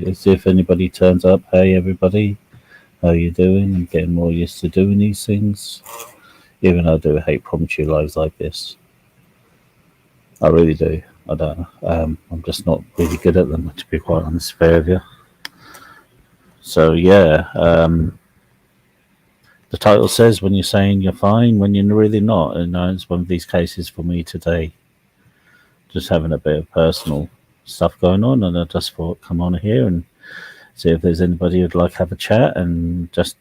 As if anybody turns up. Hey, everybody, how you doing? I'm getting more used to doing these things. Even though I do hate promptu lives like this. I really do. I don't. I'm just not really good at them, to be quite honest, fair with you. So yeah, the title says when you're saying you're fine, when you're really not, and it's one of these cases for me today. Just having a bit of personal stuff going on, and I just thought, come on here and see if there's anybody who'd like to have a chat and just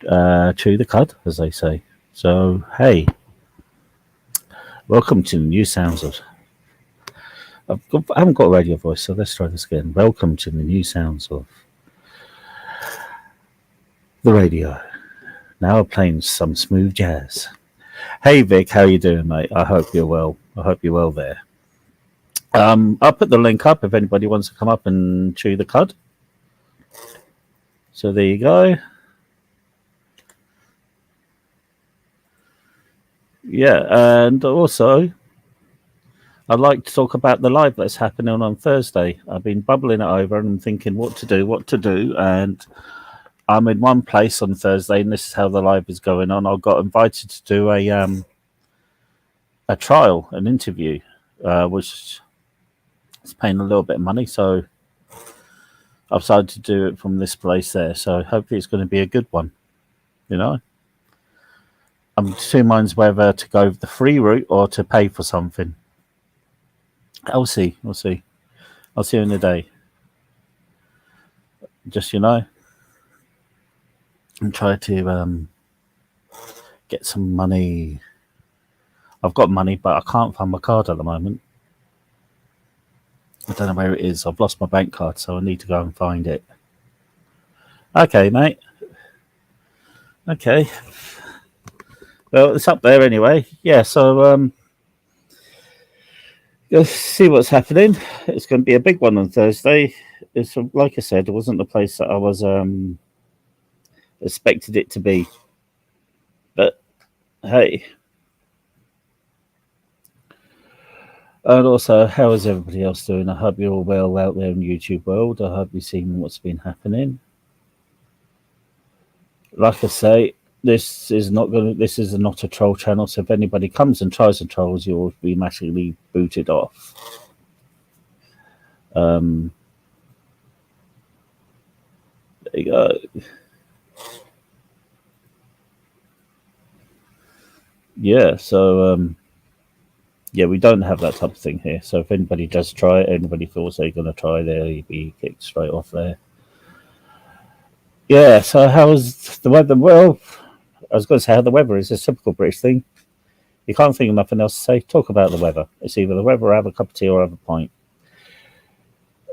chew the cud, as they say. So hey, welcome to the new sounds of. I haven't got a radio voice, so let's try this again. Welcome to the new sounds of the radio. Now playing some smooth jazz. Hey Vic, how you doing, mate? I hope you're well. I hope you're well there. I'll put the link up if anybody wants to come up and chew the cud. So there you go. Yeah, and also I'd like to talk about the live that's happening on Thursday. I've been bubbling it over and I'm thinking what to do, and I'm in one place on Thursday, and this is how the live is going on. I got invited to do a trial, an interview, which is paying a little bit of money, so I've decided to do it from this place there. So hopefully it's going to be a good one, you know. I'm two minds whether to go the free route or to pay for something. We'll see. I'll see you in the day. Just, and try to get some money. I've got money, but I can't find my card at the moment. I don't know where it is. I've lost my bank card, so I need to go and find it. Okay, mate. Okay. Well, it's up there anyway. Yeah, so let's see what's happening. It's going to be a big one on Thursday. It's like I said, it wasn't the place that I was expected it to be. But hey. And also, how is everybody else doing? I hope you're all well out there in the YouTube world. I hope you've seen what's been happening. Like I say, this is not a troll channel, so if anybody comes and tries and trolls, you'll be massively booted off. There you go. Yeah, so yeah, we don't have that type of thing here. So if anybody does try it, anybody feels they're going to try, they'll be kicked straight off there. Yeah, so how's the weather? Well, I was going to say how the weather is. It's a typical British thing. You can't think of nothing else to say. Talk about the weather. It's either the weather or have a cup of tea or have a pint.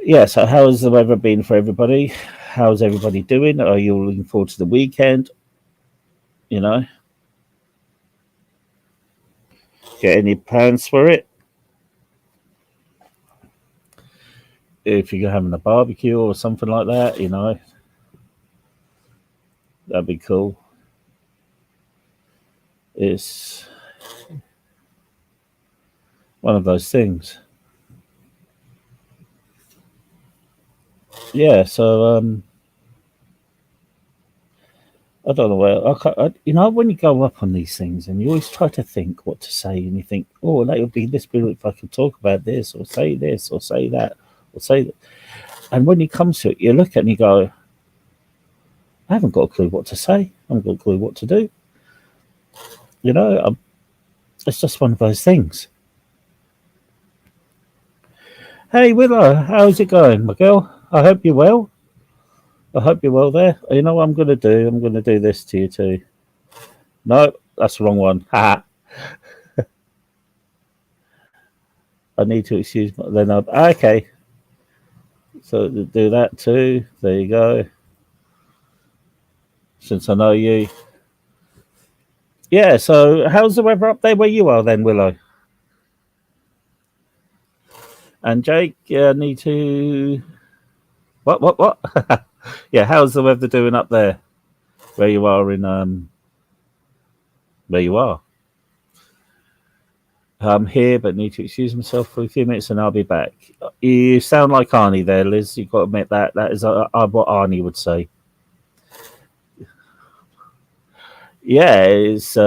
Yeah, so how's the weather been for everybody? How's everybody doing? Are you looking forward to the weekend? Get any plans for it? If you're having a barbecue or something like that, that'd be cool. It's one of those things. Yeah, so I don't know where when you go up on these things and you always try to think what to say, and you think, oh, that would be this brilliant if I could talk about this or say this or say that or say that. And when it comes to it, you look at it and you go, I haven't got a clue what to say. I haven't got a clue what to do. It's just one of those things. Hey, Willow, how's it going, my girl? I hope you're well. I hope you're well there. You know what I'm going to do? I'm going to do this to you too. No, that's the wrong one. Ha! I need to excuse my... Then okay. So do that too. There you go. Since I know you. Yeah, so how's the weather up there where you are then, Willow? And Jake, I need to... What? Yeah, how's the weather doing up there where you are in There you are. I'm here, but need to excuse myself for a few minutes, and I'll be back. You sound like Arnie there, Liz. You've got to admit that. That is what Arnie would say. Yeah, it's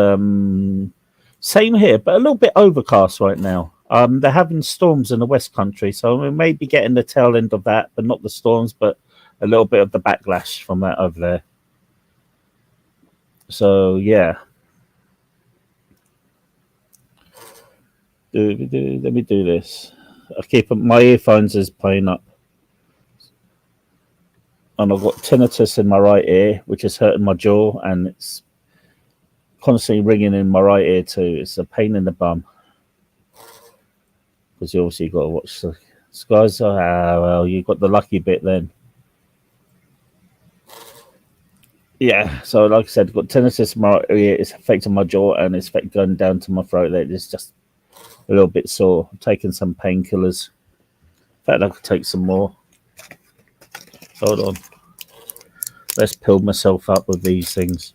same here, but a little bit overcast right now. They're having storms in the West Country, so we may be getting the tail end of that, but not the storms, but a little bit of the backlash from that over there. So yeah. Let me do this. I keep my earphones is playing up, and I've got tinnitus in my right ear, which is hurting my jaw, and it's constantly ringing in my right ear too. It's a pain in the bum because you obviously got to watch the skies. Well, you got the lucky bit then. Yeah, so like I said, I've got tinnitus in my right ear. It's affecting my jaw, and it's going down to my throat. It's just a little bit sore. I'm taking some painkillers. In fact, I could take some more. Hold on. Let's pill myself up with these things.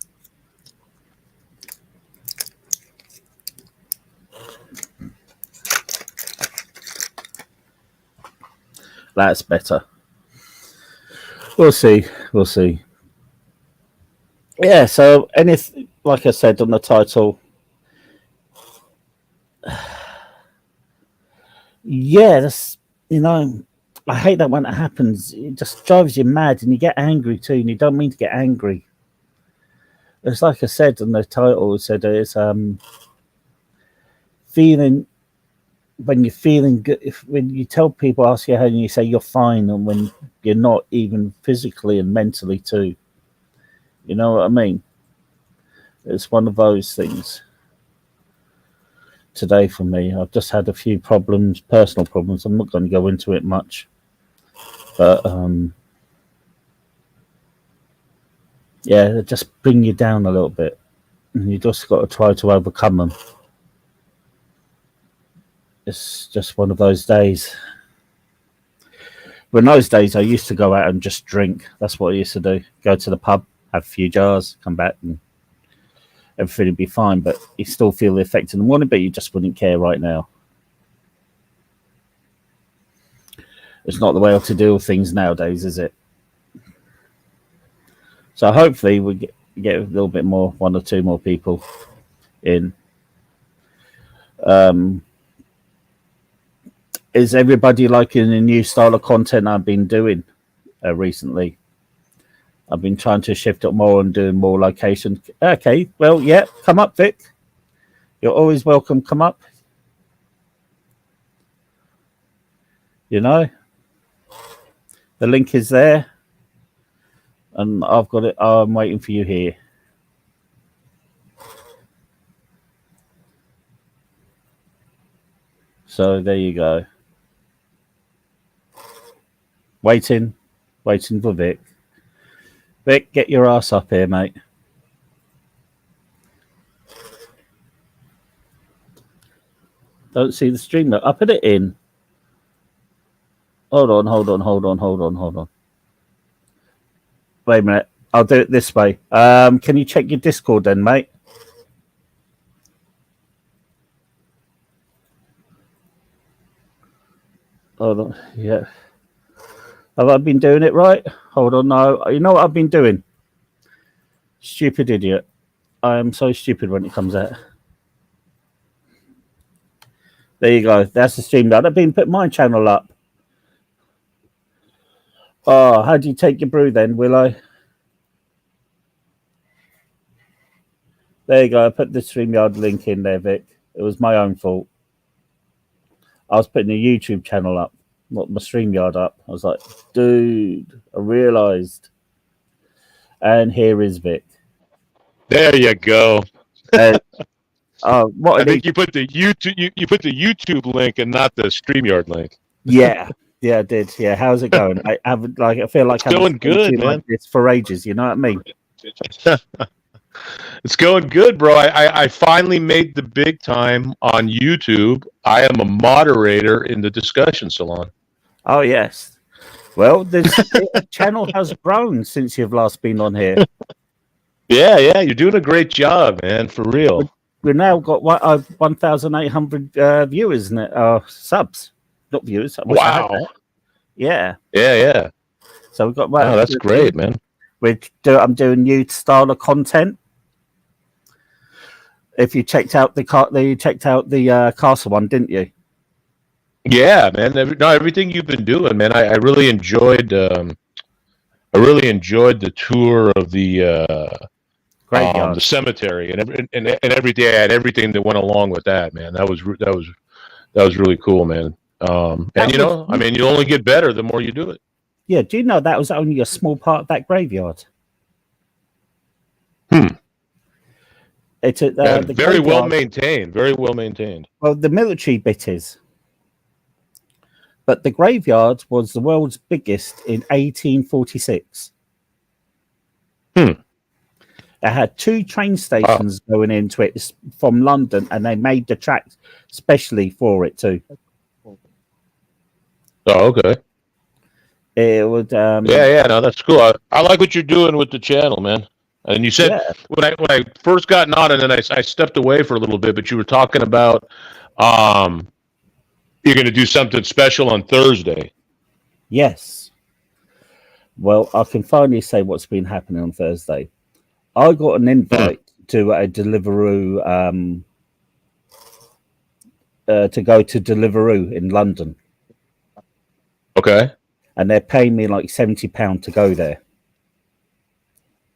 That's better. We'll see. We'll see. Yeah, so anything, like I said on the title, yeah, that's, I hate that when it happens. It just drives you mad, and you get angry too, and you don't mean to get angry. It's like I said on the title, it said it's feeling, when you're feeling good, when you tell people, ask you how, and you say you're fine, and when you're not, even physically and mentally too. You know what I mean? It's one of those things today for me. I've just had a few problems, personal problems. I'm not going to go into it much, but yeah, they just bring you down a little bit, and you just got to try to overcome them. It's just one of those days. But in those days, I used to go out and just drink. That's what I used to do. Go to the pub, have a few jars, come back, and everything would be fine. But you still feel the effect in the morning, but you just wouldn't care right now. It's not the way to deal with things nowadays, is it? So hopefully we get a little bit more, one or two more people in. Is everybody liking the new style of content I've been doing recently? I've been trying to shift it more and doing more locations. Okay, well, yeah, come up, Vic. You're always welcome. Come up. The link is there, and I've got it. I'm waiting for you here. So there you go. Waiting for Vic. Vic, get your ass up here, mate. Don't see the stream. I put it in. Hold on. Wait a minute. I'll do it this way. Can you check your Discord then, mate? Hold on. Yeah. Have I been doing it right? Hold on. No. You know what I've been doing? Stupid idiot. I am so stupid when it comes out. There you go. That's the stream. I've been put my channel up. Oh, how do you take your brew then, will I? There you go. I put the StreamYard link in there, Vic. It was my own fault. I was putting a YouTube channel up, not my StreamYard up. I was like, dude, I realized. And here is Vic. There you go. What I think you put the YouTube you put the YouTube link and not the StreamYard link. Yeah, I did. Yeah, how's it going? I feel like it's going good, man. Like this for ages. You know what I mean? It's going good, bro. I finally made the big time on YouTube. I am a moderator in the discussion salon. Oh yes. Well, the channel has grown since you've last been on here. Yeah, you're doing a great job, man. For real. we've now got 1,800 viewers, isn't it? Subs, not viewers. I wish I had Wow. that. Yeah. Yeah. So we've got. Oh, that's great, man. I'm doing new style of content. If you checked out the castle one, didn't you? Yeah, man. Everything you've been doing, man. I really enjoyed. I really enjoyed the tour of the cemetery, and every day I had everything that went along with that, man. That was really cool, man. And I mean, you only get better the more you do it. Yeah. Do you know that was only a small part of that graveyard? It's very well maintained. Very well maintained. Well, the military bit is, but the graveyard was the world's biggest in 1846. It had 2 train stations going into it from London, and they made the tracks specially for it too. Oh, okay. It would. No, that's cool. I like what you're doing with the channel, man. And you said when I first got on, and then I stepped away for a little bit, but you were talking about you're going to do something special on Thursday. Yes. Well, I can finally say what's been happening on Thursday. I got an invite to a Deliveroo to go to Deliveroo in London. Okay. And they're paying me like £70 to go there.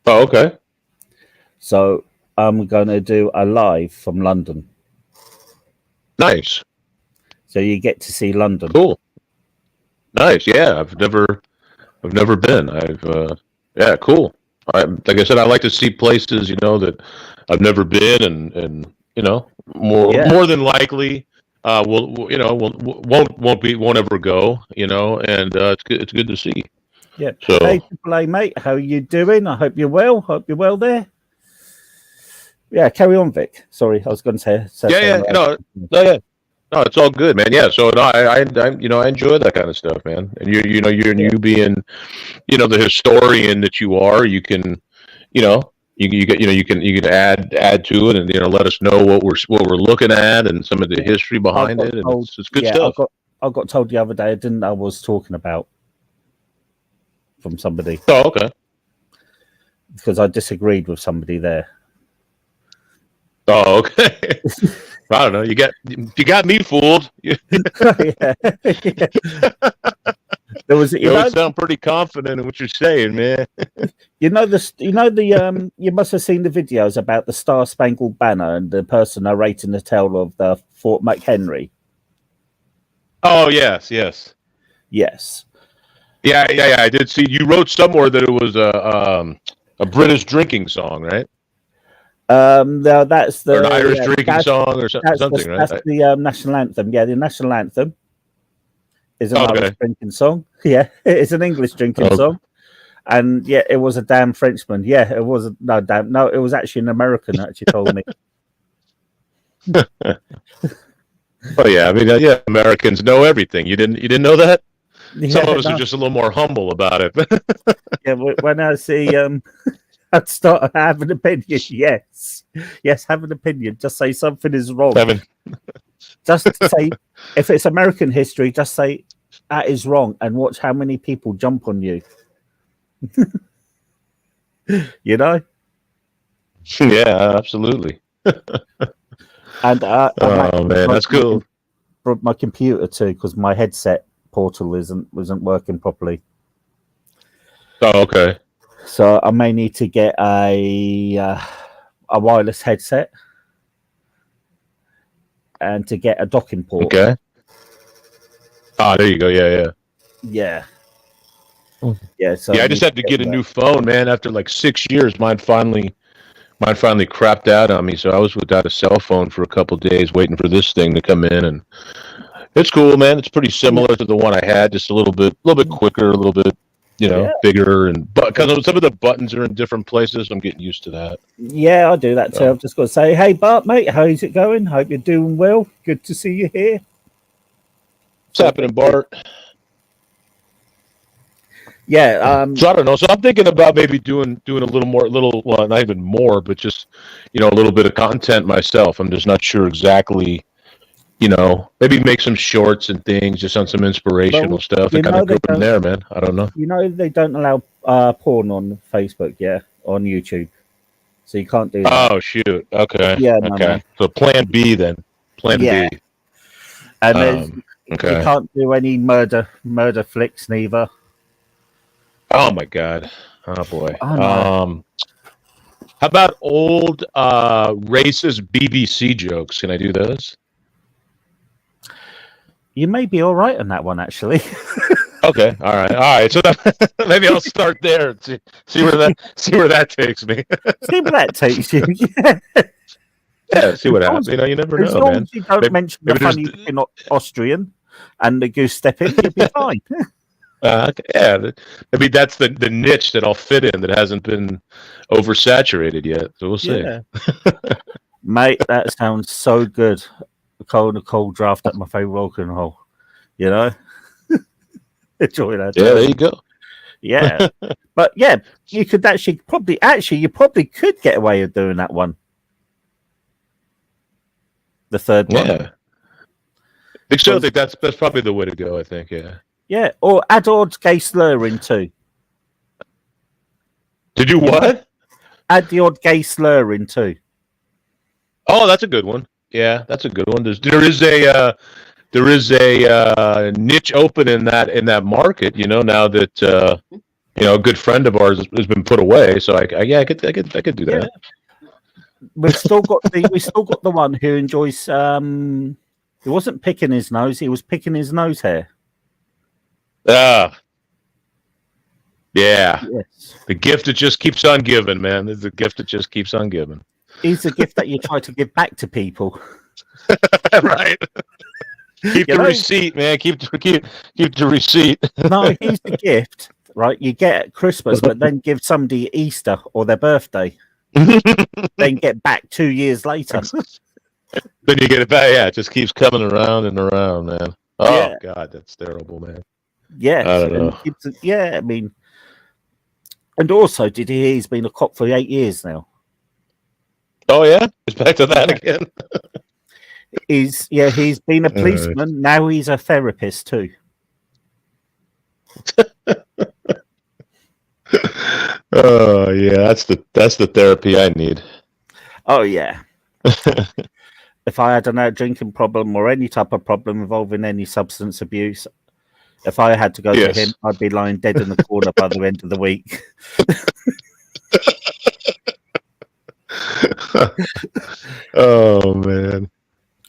Oh, okay. So I'm going to do a live from London. Nice. So you get to see London. Cool. Nice. Yeah, I've never been. Yeah, cool. Like I said, I like to see places, that I've never been, and more than likely, won't ever go, and it's good to see. Yeah. So, hey, Triple A, mate, how you doing? I hope you're well. Hope you're well there. Yeah, carry on, Vic. Sorry, I was going to say. No, it's all good, man. Yeah, so no, I enjoy that kind of stuff, man. And you being, the historian that you are, you can, you can add to it, and let us know what we're looking at and some of the history behind it. And it's good stuff. I got told the other day I didn't know what I was talking about from somebody. Oh, okay. Because I disagreed with somebody there. Oh, okay. I don't know. You got me fooled. Yeah. There was. You sound pretty confident in what you're saying, man. You must have seen the videos about the Star Spangled Banner and the person narrating the tale of the Fort McHenry. Oh yes. Yeah. I did see you wrote somewhere that it was a British drinking song, right? No, that's or an Irish drinking song or something, right? That's the national anthem. Yeah, the national anthem is an Irish drinking song. Yeah, it's an English drinking song. And yeah, it was a damn Frenchman. Yeah, it was it was actually an American that actually told me. Oh yeah, I mean, Americans know everything. You didn't know that? Some of us are just a little more humble about it. Yeah, when I see I'd start having an opinion. Yes, have an opinion. Just say something is wrong. Just say, if it's American history, just say that is wrong, and watch how many people jump on you. Yeah, absolutely. And oh man, that's cool. My computer too, because my headset portal isn't working properly. Oh, okay. So I may need to get a wireless headset and to get a docking port. Okay. Ah, there you go. Yeah. So I just had to get a new phone, man. After like 6 years, mine finally crapped out on me. So I was without a cell phone for a couple of days, waiting for this thing to come in, and it's cool, man. It's pretty similar to the one I had, just a little bit quicker, a little bit. Bigger, but because some of the buttons are in different places, I'm getting used to that. Yeah, I do that too. I've just got to say, hey, Bart, mate, how's it going? Hope you're doing well. Good to see you here. What's happening, Bart? Yeah. So I don't know. So I'm thinking about maybe doing a well, not even more, but just a little bit of content myself. I'm just not sure exactly. Maybe make some shorts and things just on some inspirational stuff and kind of go from there, man. I don't know. They don't allow porn on Facebook, on YouTube, so you can't do that. Oh shoot. Okay. Yeah, Okay. no. So Plan B then. Plan Yeah, B. and you Okay. can't do any murder flicks neither. Oh my God. Oh boy. Oh no. How about old racist BBC jokes? Can I do those? You may be all right on that one, actually. Okay. All right. So maybe I'll start there and see where that takes me. See where that takes you. Yeah. Yeah. See what happens. You never know, As long man. as you don't mention the funny thing Austrian and the goose stepping, you'll be fine. Yeah. Maybe that's the niche that I'll fit in that hasn't been oversaturated yet. So we'll see. Yeah. Mate, that sounds so good. A cold draft at my favorite rock and roll. Enjoy that. Yeah, there you go. Yeah. But yeah, you could you probably could get away with doing that one. The third one. Yeah. I think that's probably the way to go, I think, yeah. Yeah. Or add odd gay slurring too. To do what? Add the odd gay slurring too. Oh, that's a good one. Yeah, that's a good one. There is a niche open in that market. Now that a good friend of ours has been put away. So I could do that. We've still got the one who enjoys. He wasn't picking his nose; he was picking his nose hair. Yeah. Yes. The gift that just keeps on giving, man. It's the gift that just keeps on giving. He's the gift that you try to give back to people. Right. Keep the receipt, man. Keep the receipt. No, he's the gift, right? You get at Christmas, but then give somebody Easter or their birthday. Then get back 2 years later. Then you get it back. Yeah, it just keeps coming around and around, man. Oh yeah. God, that's terrible, man. Yeah, I don't know. I mean, and also, did you hear he's been a cop for 8 years now? Oh yeah, it's back to that again. He's been a policeman. Now he's a therapist too. Oh yeah, that's the therapy I need. Oh yeah. If I had a drinking problem or any type of problem involving any substance abuse, if I had to go to him, I'd be lying dead in the corner by the end of the week. Oh man,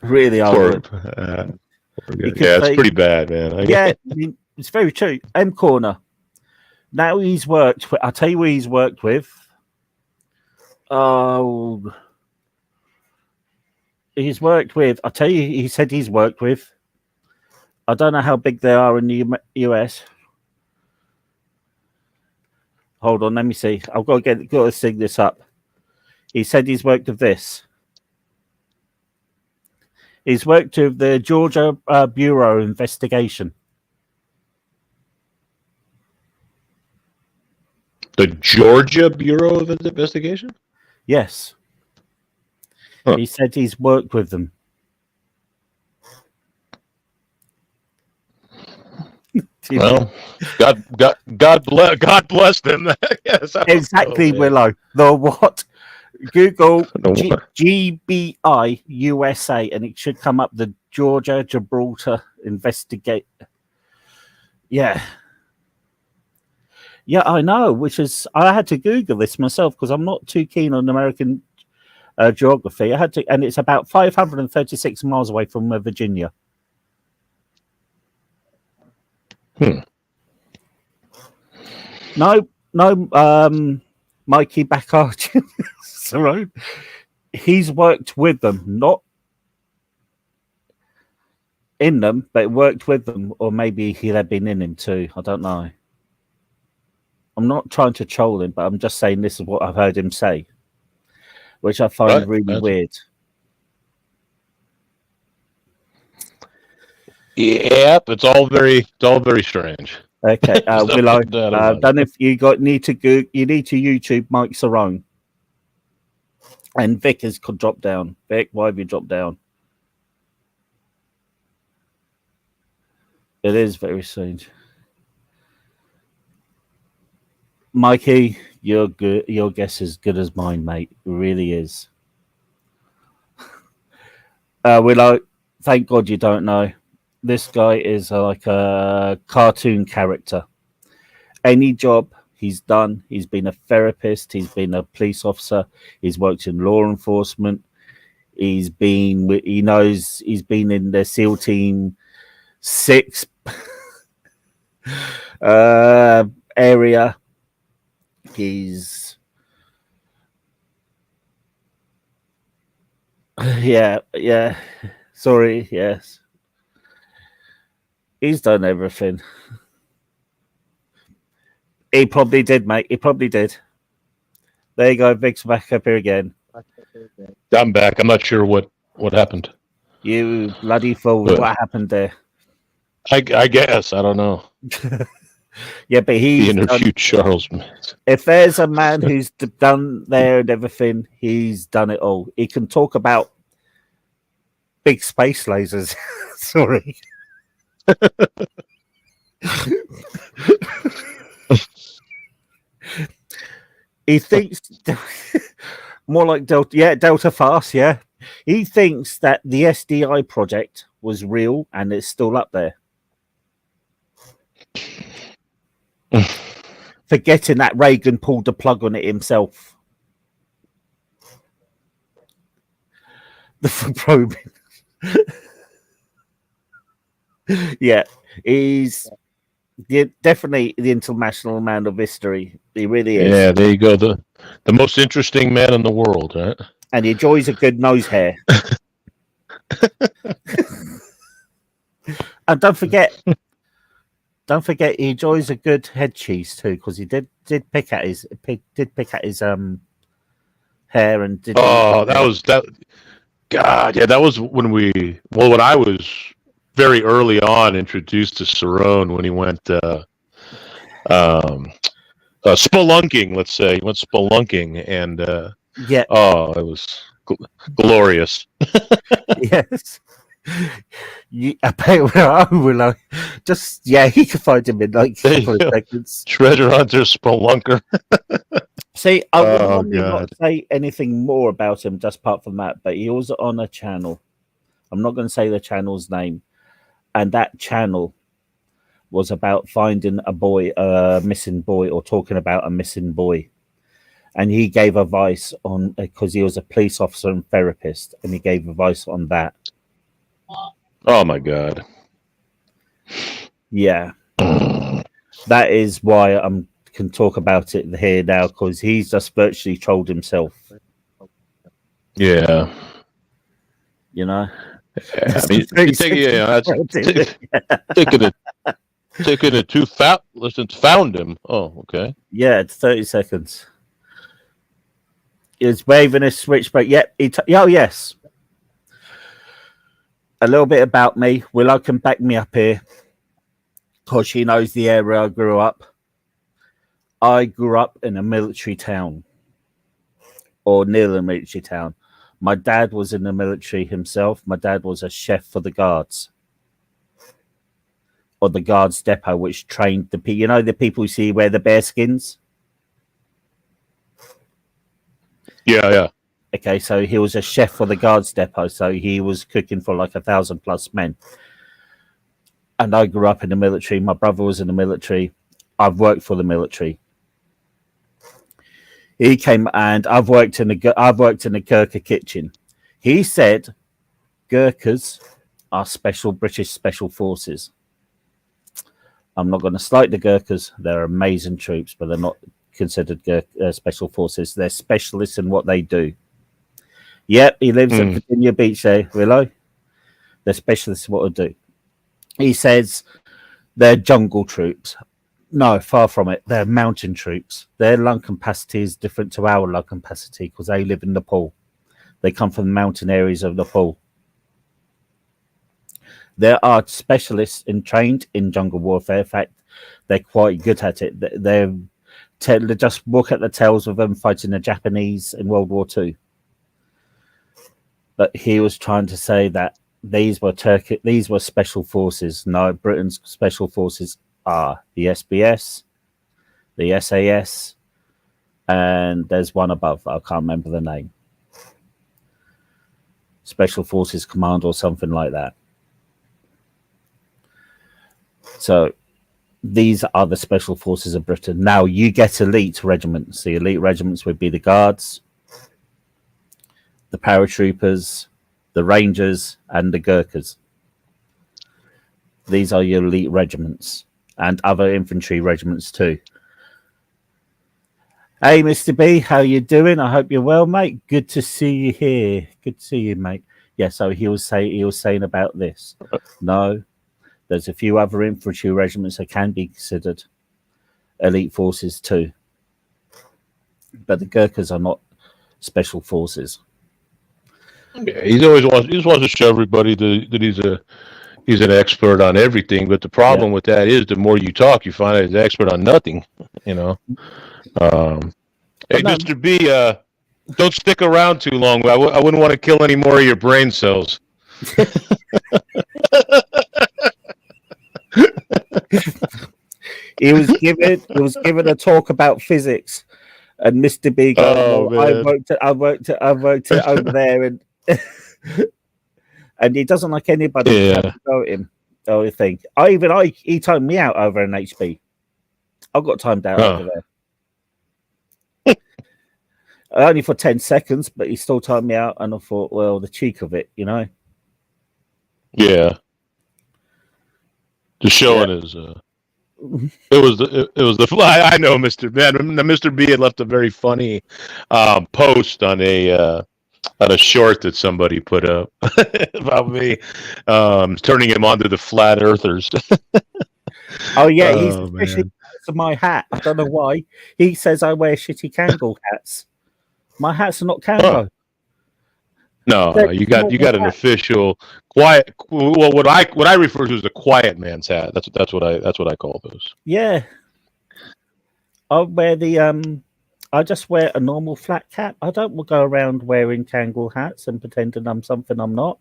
really hard. It's pretty bad, man. I mean, it's very true. M Corner. Now he's worked with. I'll tell you where he's worked with. Oh, he's worked with. I'll tell you. He said he's worked with. I don't know how big they are in the US. Hold on, let me see. I've got to sing this up. He said he's worked with this. He's worked with the Georgia Bureau of Investigation. The Georgia Bureau of Investigation? Yes. Huh. He said he's worked with them. Well, God bless them. Yes, exactly, Willow. The what? Google GBI USA, and it should come up. The Georgia Gibraltar Investigate. Yeah, I know. Which is, I had to Google this myself because I'm not too keen on American geography. I had to, and it's about 536 miles away from Virginia. No, Mikey Backard. He's worked with them, not in them, but worked with them, or maybe they've been in him too. I don't know. I'm not trying to troll him, but I'm just saying this is what I've heard him say, which I find really weird. Yep, it's all very strange. Okay, There's no Willow. doubt about it. Don't know if need to YouTube Mike Cerrone. And Vic has dropped down. Vic, why have you dropped down? It is very strange. Mikey, you're good. Your guess is good as mine, mate. It really is. Willow, thank God you don't know. This guy is like a cartoon character. Any job he's done, he's been a therapist, he's been a police officer, he's worked in law enforcement, he's been in the SEAL Team 6 area. He's yeah. Sorry, yes. He's done everything. He probably did, mate. He probably did. There you go. Vic's back up here again. I'm back. I'm not sure what happened. You bloody fool. What happened there? I guess. I don't know. Yeah, but he interviewed Charles Manson. If there's a man who's done there and everything, he's done it all. He can talk about big space lasers. Sorry. He thinks more like Delta Fast, yeah. He thinks that the SDI project was real and it's still up there. Forgetting that Reagan pulled the plug on it himself. The probing. Yeah, he's definitely the international man of history. He really is. Yeah, there you go. The most interesting man in the world, right? And he enjoys a good nose hair. And don't forget, he enjoys a good head cheese too, because he did pick at his hair and did. Oh, that. God, yeah, that was when I was very early on introduced to Cerrone when he went spelunking. Let's say he went spelunking, and yeah, oh, it was glorious. Yes. I bet Willow. Just he could find him in like a couple of seconds. Treasure hunter, spelunker. See, I would normally not say anything more about him, just apart from that. But he was on a channel. I'm not going to say the channel's name, and that channel was about finding a missing boy, or talking about a missing boy. And he gave advice on, because he was a police officer and therapist, and he gave advice on that. Oh my God. Yeah. That is why I can talk about it here now, because he's just virtually trolled himself. Yeah. You know? Yeah, I mean, taking it too fat. Listen, found him. Oh, okay. Yeah, it's 30 seconds. He's waving a switchback. Yep. Oh, yes. A little bit about me. Willow can back me up here, because she knows the area I grew up. I grew up in a military town, or near a military town. My dad was in the military himself. My dad was a chef for the guards, or the guards depot, which trained the people. You know, the people you see wear the bear skins? Yeah. Okay, so he was a chef for the guards depot, so he was cooking for like 1,000+ men. And I grew up in the military. My brother was in the military. I've worked for the military. He came, and I've worked in the Gurkha kitchen. He said Gurkhas are British special forces. I'm not going to slight the Gurkhas. They're amazing troops, but they're not considered special forces. They're specialists in what they do. Yep, he lives at Virginia Beach there, Willow. They're specialists in what they do. He says they're jungle troops. No, far from it. They're mountain troops. Their lung capacity is different to our lung capacity, because they live in Nepal. They come from the mountain areas of Nepal. There are specialists trained in jungle warfare. In fact, they're quite good at it. Just look at the tales of them fighting the Japanese in World War II. But he was trying to say that these were special forces. No, Britain's special forces are the SBS, the SAS, and there's one above. I can't remember the name. Special Forces Command or something like that. So these are the special forces of Britain. Now you get elite regiments. The elite regiments would be the Guards, the paratroopers, the Rangers, and the Gurkhas. These are your elite regiments, and other infantry regiments too. Hey, Mr. B, how you doing? I hope you're well, mate. Good to see you here. Good to see you, mate. Yeah, so he was saying about this. No, there's a few other infantry regiments that can be considered elite forces too, but the Gurkhas are not special forces. Yeah, he just wants to show everybody that he's an expert on everything. But the problem with that is, the more you talk, you find out he's an expert on nothing. You know. Hey, Mr. B, don't stick around too long. I wouldn't want to kill any more of your brain cells. He was given a talk about physics, and Mr. B goes, I worked it over there, and and he doesn't like anybody to go at him. So I think he timed me out over an HB. I got timed out over there. Only for 10 seconds, but he still timed me out, and I thought, well, the cheek of it, you know. Yeah. Just showing his. It was the fly. I know, Mr. B had left a very funny post on a short that somebody put up about me turning him onto the flat earthers. Oh yeah, he's especially to my hat. I don't know why. He says I wear shitty Kangol hats. My hats are not Kangol. No, you got an official quiet. Well, what I refer to as the quiet man's hat. That's what I call those. Yeah, I just wear a normal flat cap. I don't go around wearing Kangol hats and pretending I'm something I'm not.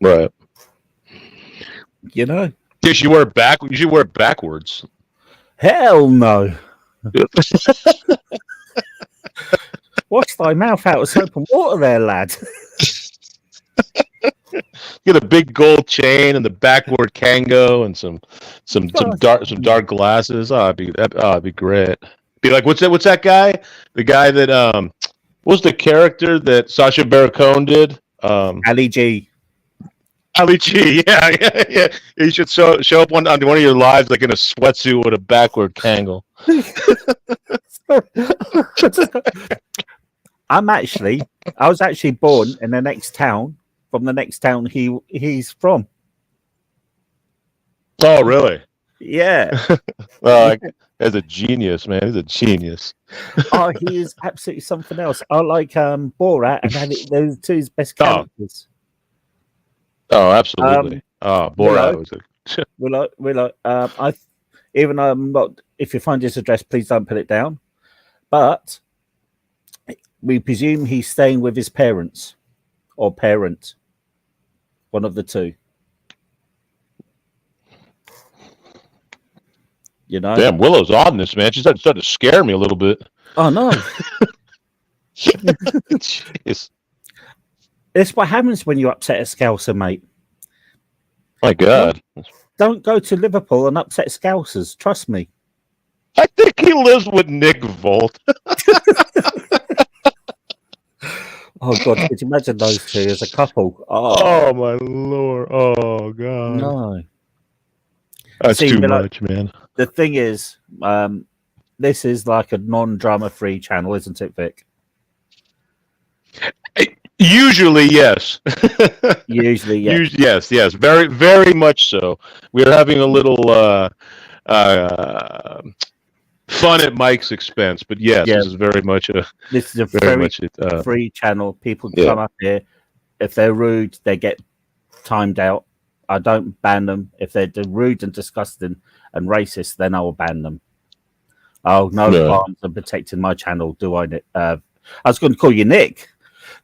Right. You know. Yes, you wear it You should wear it backwards. Hell no. Wash thy mouth out of soap and water there, lad. Get a big gold chain and the backward Kango and some dark glasses. It'd be great. Be like, what's that guy? The guy that what was the character that Sacha Baron Cohen did? Ali G. Ali G. Yeah. You should show up on one of your lives like in a sweatsuit with a backward Kango. I was actually born in the next town, from the next town he's from. Oh, really? Yeah. Well, as a genius, man. He's a genius. Oh, he is absolutely something else. I like Borat, and those two his best characters. Oh, absolutely. Borat was even though I'm not, if you find his address, please don't put it down. But we presume he's staying with his parents or parent, one of the two. You know, damn, Willow's on this, man. She's starting to scare me a little bit. Oh no! Jeez. It's what happens when you upset a Scouser, mate. My God! Don't go to Liverpool and upset Scousers. Trust me. I think he lives with Nick Volt. Oh God! Could you imagine those two as a couple? Oh my Lord! Oh God! No, that's too much, man. The thing is, this is like a non-drama-free channel, isn't it, Vic? Usually, yes. Usually, yes. Yes. Very, very much so. We're having a little fun at Mike's expense, but yes, this is very much a. This is a very free channel. People come up here. If they're rude, they get timed out. I don't ban them. If they're rude and disgusting and racist, then I will ban them. Oh, no qualms on protecting my channel, do I, Nick? I was going to call you Nick.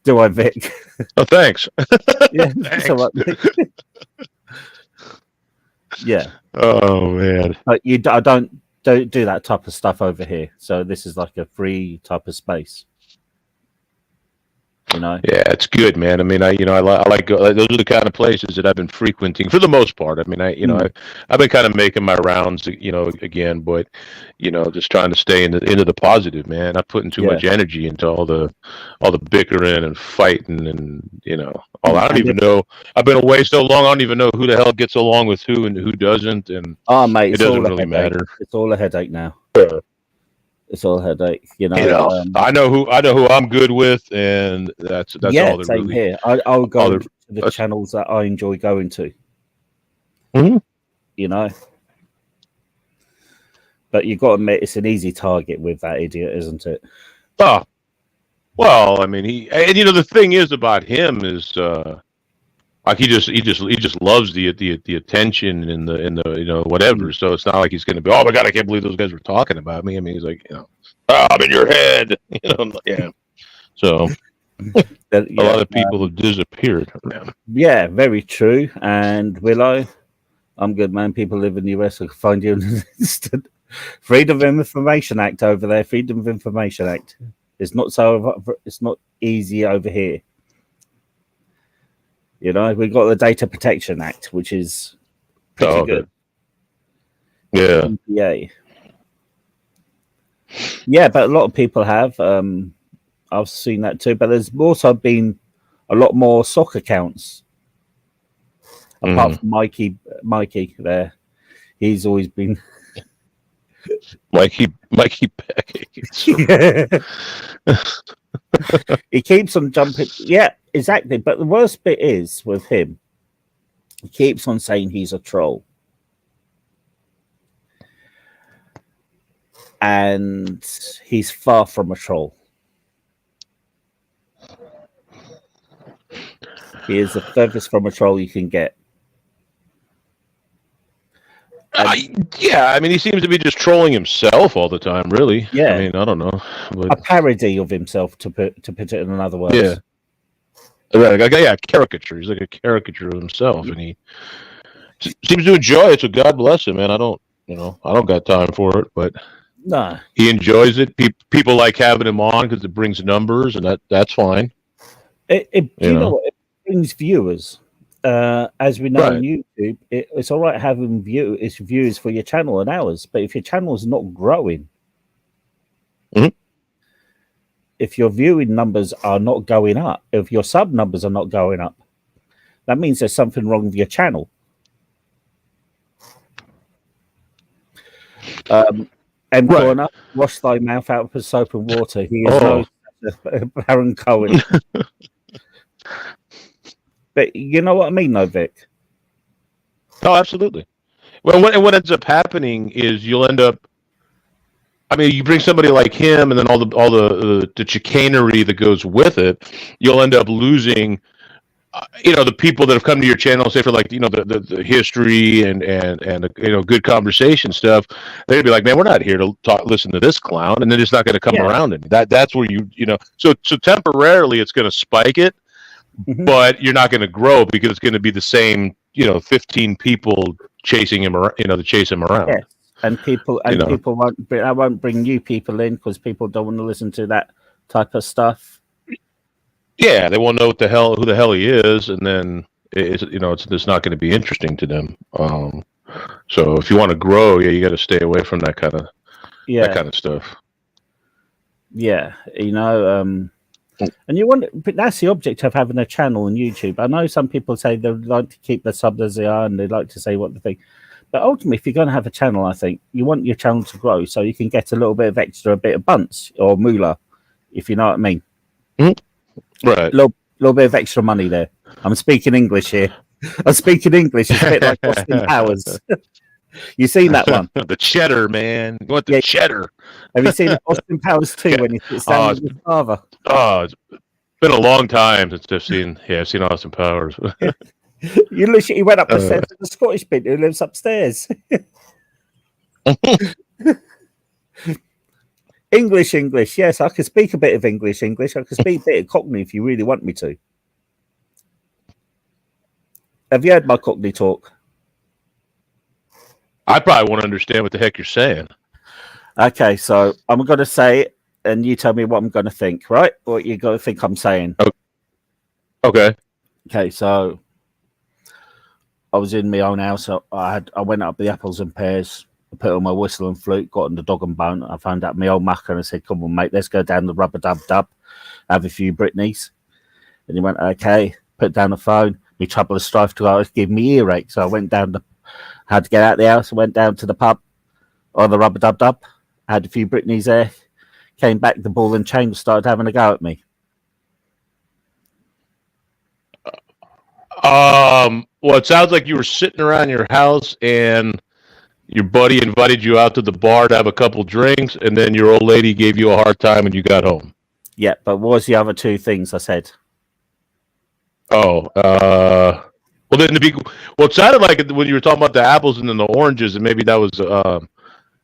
Do I, Vic? Oh, thanks. Yeah, thanks. all right, Nick. Yeah. Oh, man. But I don't do that type of stuff over here. So this is like a free type of space. You know? Yeah, it's good, man. I mean, I like those are the kind of places that I've been frequenting for the most part. I mean, I've been kind of making my rounds, again, but just trying to stay into the positive, man. Not putting too much energy into all the bickering and fighting and all. I don't even know. I've been away so long. I don't even know who the hell gets along with who and who doesn't. And mate, it doesn't really matter. It's all a headache now. It's all a headache, I know who I'm good with, and that's all that same really. Here. I'll go to the channels that I enjoy going to. Mm-hmm. But you've got to admit it's an easy target with that idiot, isn't it? Oh, well, I mean, the thing is about him is like he just loves the attention and the whatever. So it's not like he's going to be, oh my God, I can't believe those guys were talking about me. I mean, he's like, I'm in your head, yeah. So a lot of people have disappeared. Yeah, very true. And Willow, I'm good, man. People live in the US. I can find you in an instant. Freedom of Information Act over there. Freedom of Information Act. It's not easy over here. We've got the Data Protection Act, which is pretty good. Yeah. Yeah, but a lot of people have. I've seen that too. But there's also been a lot more soccer accounts. Apart from Mikey there. He's always been... Mikey Beck. He keeps on jumping. Yeah, exactly. But the worst bit is with him, he keeps on saying he's a troll. And he's far from a troll. He is the furthest from a troll you can get. I mean, he seems to be just trolling himself all the time, really. Yeah. I mean, I don't know. But... a parody of himself, to put it in another word. Yeah. Yeah, caricature. He's like a caricature of himself, and he seems to enjoy it. So God bless him, man. I don't got time for it, but no, he enjoys it. People like having him on because it brings numbers, and that's fine. You know what? It brings viewers. As we know on YouTube, it's all right having viewers for your channel and ours, but if your channel is not growing, if your viewing numbers are not going up, if your sub numbers are not going up, that means there's something wrong with your channel. Corner, wash thy mouth out with soap and water. He is no Baron Cohen. But you know what I mean, though, Vic? Oh, absolutely. Well, what ends up happening is you'll end up. I mean, you bring somebody like him, and then all the chicanery that goes with it. You'll end up losing, the people that have come to your channel, say for like the history and good conversation stuff. They're gonna be like, man, we're not here to listen to this clown, and they're just not going to come around. And that's where so temporarily it's going to spike it. But you're not going to grow because it's going to be the same, 15 people chasing him around, to chase him around. Yes. And people won't bring new people in because people don't want to listen to that type of stuff. Yeah, they won't know who the hell he is, and then it's not going to be interesting to them. So if you want to grow, you got to stay away from that kind of stuff. Yeah, and you want, but that's the object of having a channel on YouTube. I know some people say they like to keep the subs as they are, and they like to say what they think. But ultimately, if you're going to have a channel, I think you want your channel to grow so you can get a little bit of extra, a bit of bunts or moolah, if you know what I mean. Right. Little bit of extra money there. I'm speaking English here. I'm speaking English. It's a bit like Austin Powers. You seen that one? The cheddar, man. You want the cheddar. Have you seen Austin Powers 2 when he sits down with his father? Oh, it's been a long time since I've seen Austin Powers. You literally went up the stairs to the Scottish bit who lives upstairs. English. Yes, I can speak a bit of English. I can speak a bit of Cockney if you really want me to. Have you heard my Cockney talk? I probably won't understand what the heck you're saying. Okay, so I'm going to say it, and you tell me what I'm going to think, right? What you're going to think I'm saying. Okay. Okay, so I was in my own house. I went up the apples and pears. I put on my whistle and flute, got on the dog and bone. I found out my old mucker and I said, "Come on, mate, let's go down the rubber dub dub, have a few Britneys." And he went, "Okay." Put down the phone. Me trouble and strife to go, give me earache. So I went down had to get out of the house. Went down to the pub on the rubber dub dub. Had a few Britneys there. Came back, the ball and chain started having a go at me. Well, it sounds like you were sitting around your house and your buddy invited you out to the bar to have a couple drinks, and then your old lady gave you a hard time and you got home. Yeah, but what was the other two things I said? Oh, well, then it sounded like when you were talking about the apples and then the oranges, and maybe that was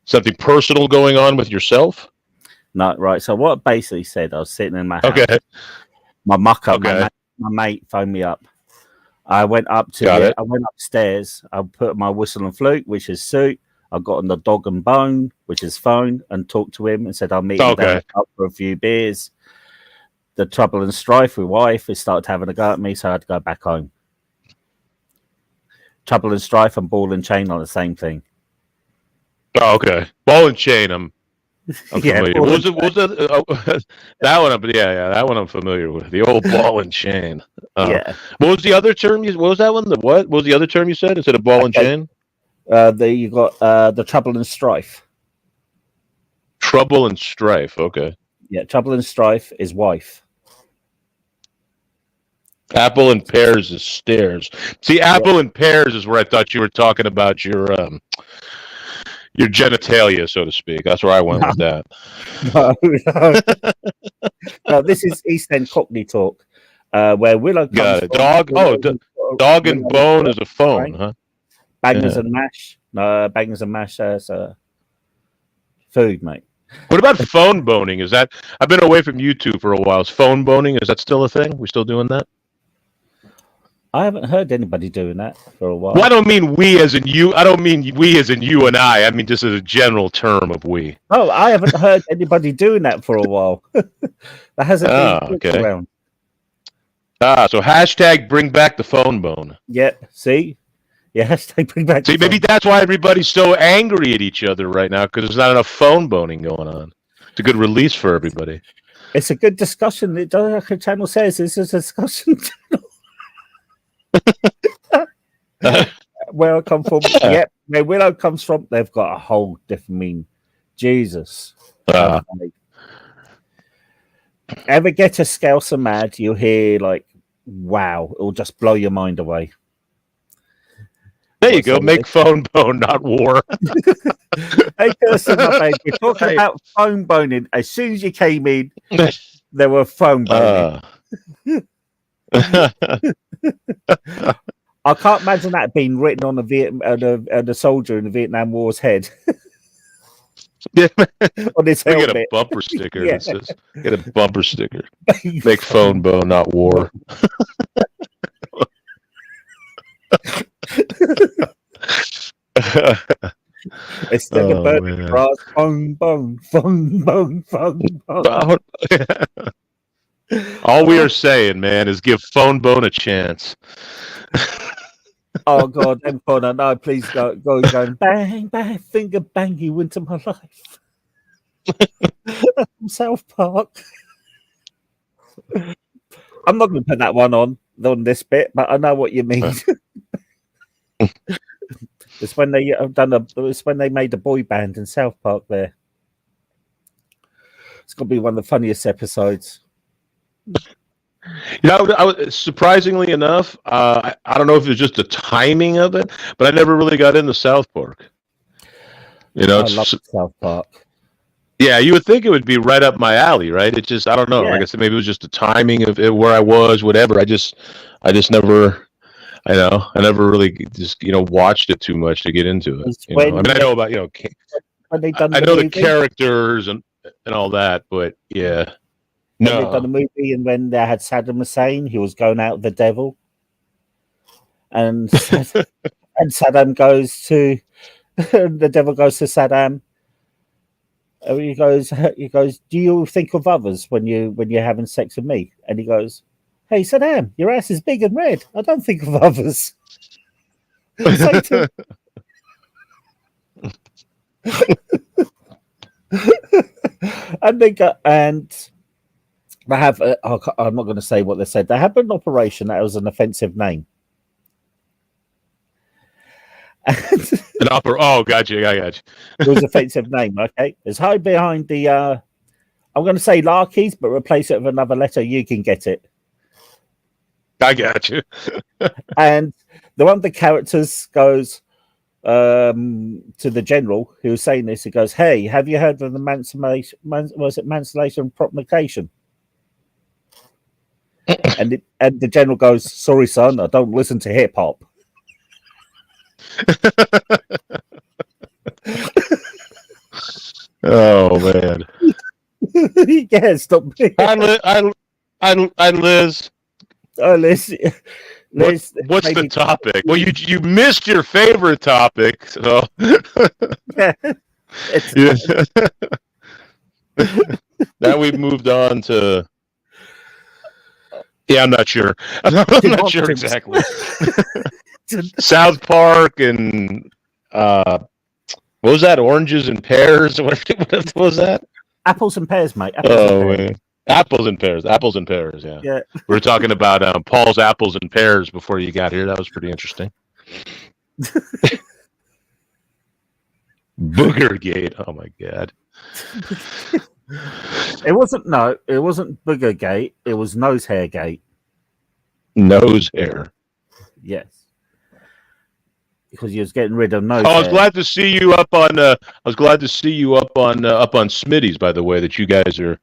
something personal going on with yourself. No, right. So what I basically said, I was sitting in my house. Okay. My mucker, Okay. my mate phoned me up. I went up I went upstairs. I put my whistle and flute, which is suit. I got on the dog and bone, which is phone, and talked to him and said I'll meet him down for a few beers. The trouble and strife with wife, it started having a go at me, so I had to go back home. Trouble and strife and ball and chain are the same thing. Oh, okay. Ball and chain, I'm familiar. What was that? That one, that one I'm familiar with. The old ball and chain. Yeah. What was the other term? What was that one? What was the other term you said instead of ball and chain? You got the trouble and strife. Trouble and strife. Okay. Yeah, trouble and strife is wife. Apple and pears is stairs. See, apple and pears is where I thought you were talking about your genitalia, so to speak. That's where I went with that. No, this is East End Cockney talk, where Willow comes got it. from. Dog and bone is a phone, huh? Bangers and mash. No, bangers and mash as food, mate. What about phone boning? I've been away from YouTube for a while. Is phone boning, is that still a thing? We still doing that? I haven't heard anybody doing that for a while. Well, I don't mean we as in you. I don't mean we as in you and I. I mean just as a general term of we. Oh, I haven't heard anybody doing that for a while. That hasn't been around. So hashtag bring back the phone bone. Yeah, see? Yeah, hashtag bring back See, maybe that's why everybody's so angry at each other right now, because there's not enough phone boning going on. It's a good release for everybody. It's a good discussion. It does, like the channel says, it's a discussion channel. Where I come from, yep. Where Willow comes from, they've got a whole different meaning. Jesus. Ever get a Scouser mad, you'll hear like, wow, it'll just blow your mind away. There you go. Make phone bone, not war. Hey, Kirsten, my babe, we're talking about phone boning. As soon as you came in, there were phone boning. I can't imagine that being written on a soldier in the Vietnam War's head. Yeah. On his helmet. Get a bumper sticker. Yeah. Get a bumper sticker. Make phone bone, not war. Instead of burning grass, phone bone, phone bone, phone bone. All we are saying, man, is give phone bone a chance. Oh God, them corner, no, please go bang, bang, finger bang you into my life. From South Park. I'm not going to put that one on this bit, but I know what you mean. It's when they it's when they made a boy band in South Park. There, it's going to be one of the funniest episodes. You know, surprisingly enough, I don't know if it's just the timing of it, but I never really got into South Park. You know, I love South Park. Yeah, you would think it would be right up my alley, right? It just, I don't know. Yeah. Like I said, maybe it was just the timing of it, where I was, whatever. I just never I know. I never really just watched it too much to get into it. I mean, I know about when they done I the know the movie, characters and all that, but yeah, when they done the no. movie, and when they had Saddam Hussein, he was going out with the devil, and and Saddam goes to the devil goes to Saddam. He goes, do you think of others when you're having sex with me? And he goes, hey Saddam, your ass is big and red. I don't think of others. Satan. And they got, and they have. I'm not going to say what they said. They had an operation that was an offensive name. An opera. Oh, gotcha. I got you. It was an offensive name. Okay, it's hide behind the. I'm going to say Larkies, but replace it with another letter. You can get it. I got you. And the one of the characters goes to the general who was saying this. He goes, "Hey, have you heard of the manslation propagation?" and the general goes, "Sorry, son, I don't listen to hip hop." Oh man. Yeah, stop. I Liz. Oh, Liz. What's the topic? Well, you missed your favorite topic, so Yeah. Now we've moved on to. Yeah, I'm not sure. I'm not sure exactly. South Park and what was that? Oranges and pears? What was that? Apples and pears, mate. Apples and pears. Apples and pears. Yeah. Yeah. We were talking about Paul's apples and pears before you got here. That was pretty interesting. Boogergate. Oh my god. It wasn't Boogergate. It was Nose Hair Gate. Nose hair. Yes. Because he was getting rid of nose. Oh, I was glad to see you up on. I was glad to see you up on Smitty's. By the way, that you guys are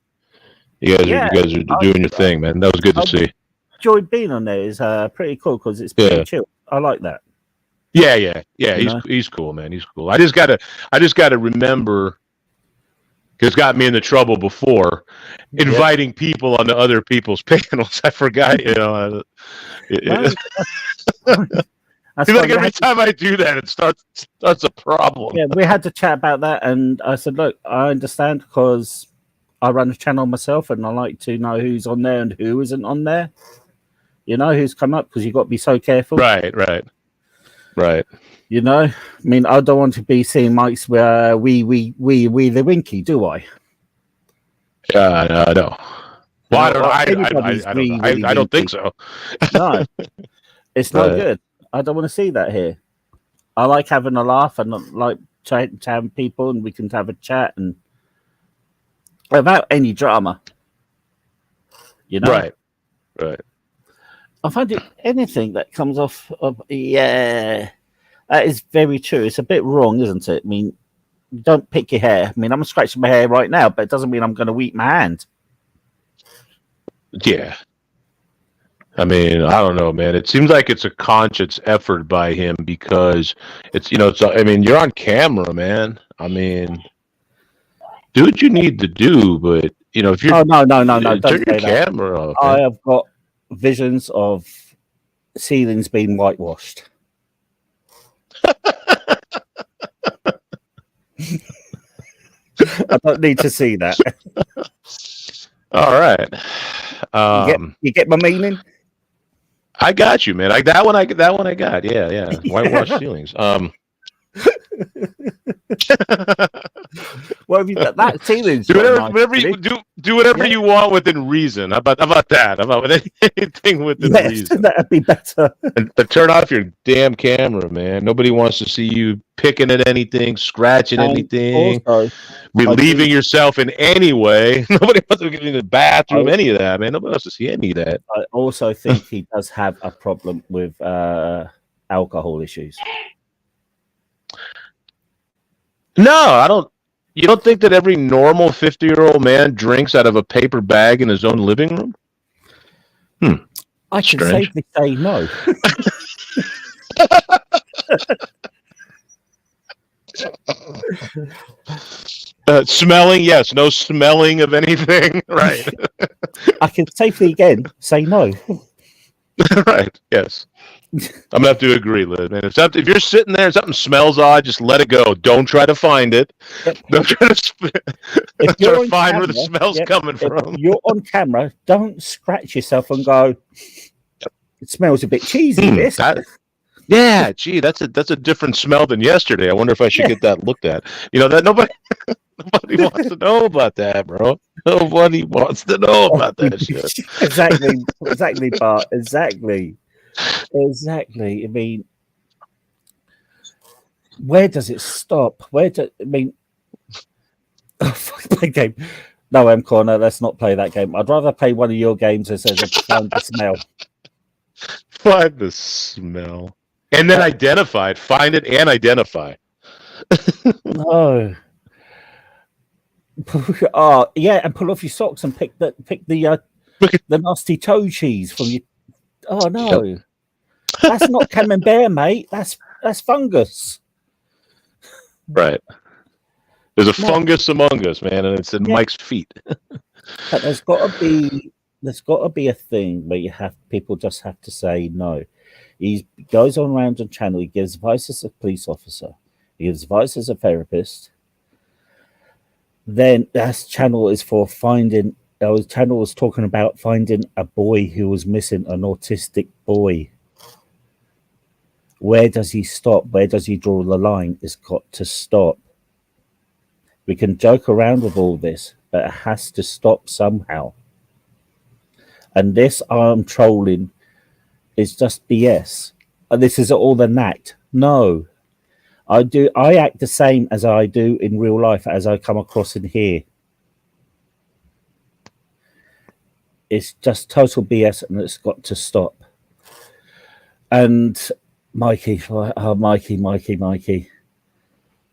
doing your thing, man. That was good to see. Enjoyed being on there. Is pretty cool because it's pretty chill. I like that. Yeah. He's cool, man. He's cool. I just gotta remember. Because got me into trouble before inviting people onto other people's panels. I forgot, like every time I do that, it starts a problem. Yeah, we had to chat about that, and I said, "Look, I understand because I run a channel myself, and I like to know who's on there and who isn't on there. Who's come up because you got to be so careful." Right. I mean, I don't want to be seeing mics where we the winky, do I? No. Well, I don't think so. No, it's not good. I don't want to see that here. I like having a laugh and like chatting people, and we can have a chat and without any drama. Right. I find anything that comes off of that is very true. It's a bit wrong, isn't it? I mean, don't pick your hair. I mean, I'm scratching my hair right now, but it doesn't mean I'm going to eat my hand. Yeah. I mean, I don't know, man. It seems like it's a conscious effort by him because it's I mean, you're on camera, man. I mean, do what you need to do, but if you're no, turn your camera off. I have got visions of ceilings being whitewashed. I don't need to see that. All right. You get my meaning? I got you, man. That one I got. Yeah. Whitewashed ceilings. What have you got? That ceiling's do whatever you want within reason. How about that? How about anything within reason? That'd be better. But turn off your damn camera, man. Nobody wants to see you picking at anything, scratching anything, relieving yourself in any way. Nobody wants to get in the bathroom, any of that, man. Nobody wants to see any of that. I also think he does have a problem with alcohol issues. No, I don't. You don't think that every normal 50-year-old man drinks out of a paper bag in his own living room? I can safely say no. Smelling, yes. No smelling of anything. Right. I can safely again say no. Right. Yes. I'm gonna have to agree, Liz. Man, if you're sitting there and something smells odd, just let it go. Don't try to find it. Yep. Don't try to find where the smell's coming from. If you're on camera, don't scratch yourself and go, it smells a bit cheesy, this. Yeah, gee, that's a different smell than yesterday. I wonder if I should get that looked at. That nobody wants to know about that, bro. Nobody wants to know about that shit. Exactly, Bart. Exactly. I mean, where does it stop? Oh, fuck, play game. No, M Corner, let's not play that game. I'd rather play one of your games that says find the smell. Find the smell. And then identify it. Find it and identify. No. Oh, yeah, and pull off your socks and pick the nasty toe cheese from your. Oh no, yep. That's not camembert, mate. That's fungus. Right. There's a fungus among us, man, and it's in Mike's feet. But there's got to be a thing where people just have to say no. He goes on around the channel. He gives advice as a police officer. He gives advice as a therapist. Then that channel is for finding. Our channel was talking about finding a boy who was missing, an autistic boy. Where does he stop? Where does he draw the line? It's got to stop. We can joke around with all this, but it has to stop somehow. And this arm trolling is just BS. And this is all an act. No. I act the same as I do in real life as I come across in here. It's just total BS and it's got to stop. And Mikey.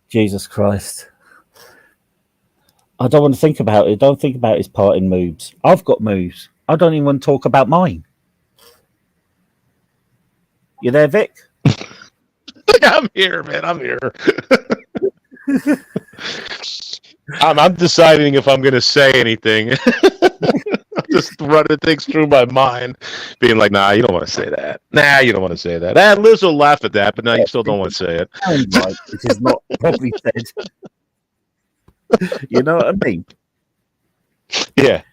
Jesus Christ. I don't want to think about it. Don't think about his parting moves. I've got moves. I don't even want to talk about mine. You there, Vic? I'm here, man. I'm here. I'm deciding if I'm going to say anything. I'm just running things through my mind, being like, nah, you don't want to say that. Nah, you don't want to say that. Liz will laugh at that, but no, you still don't want to say it. It is not properly said. You know what I mean? Yeah.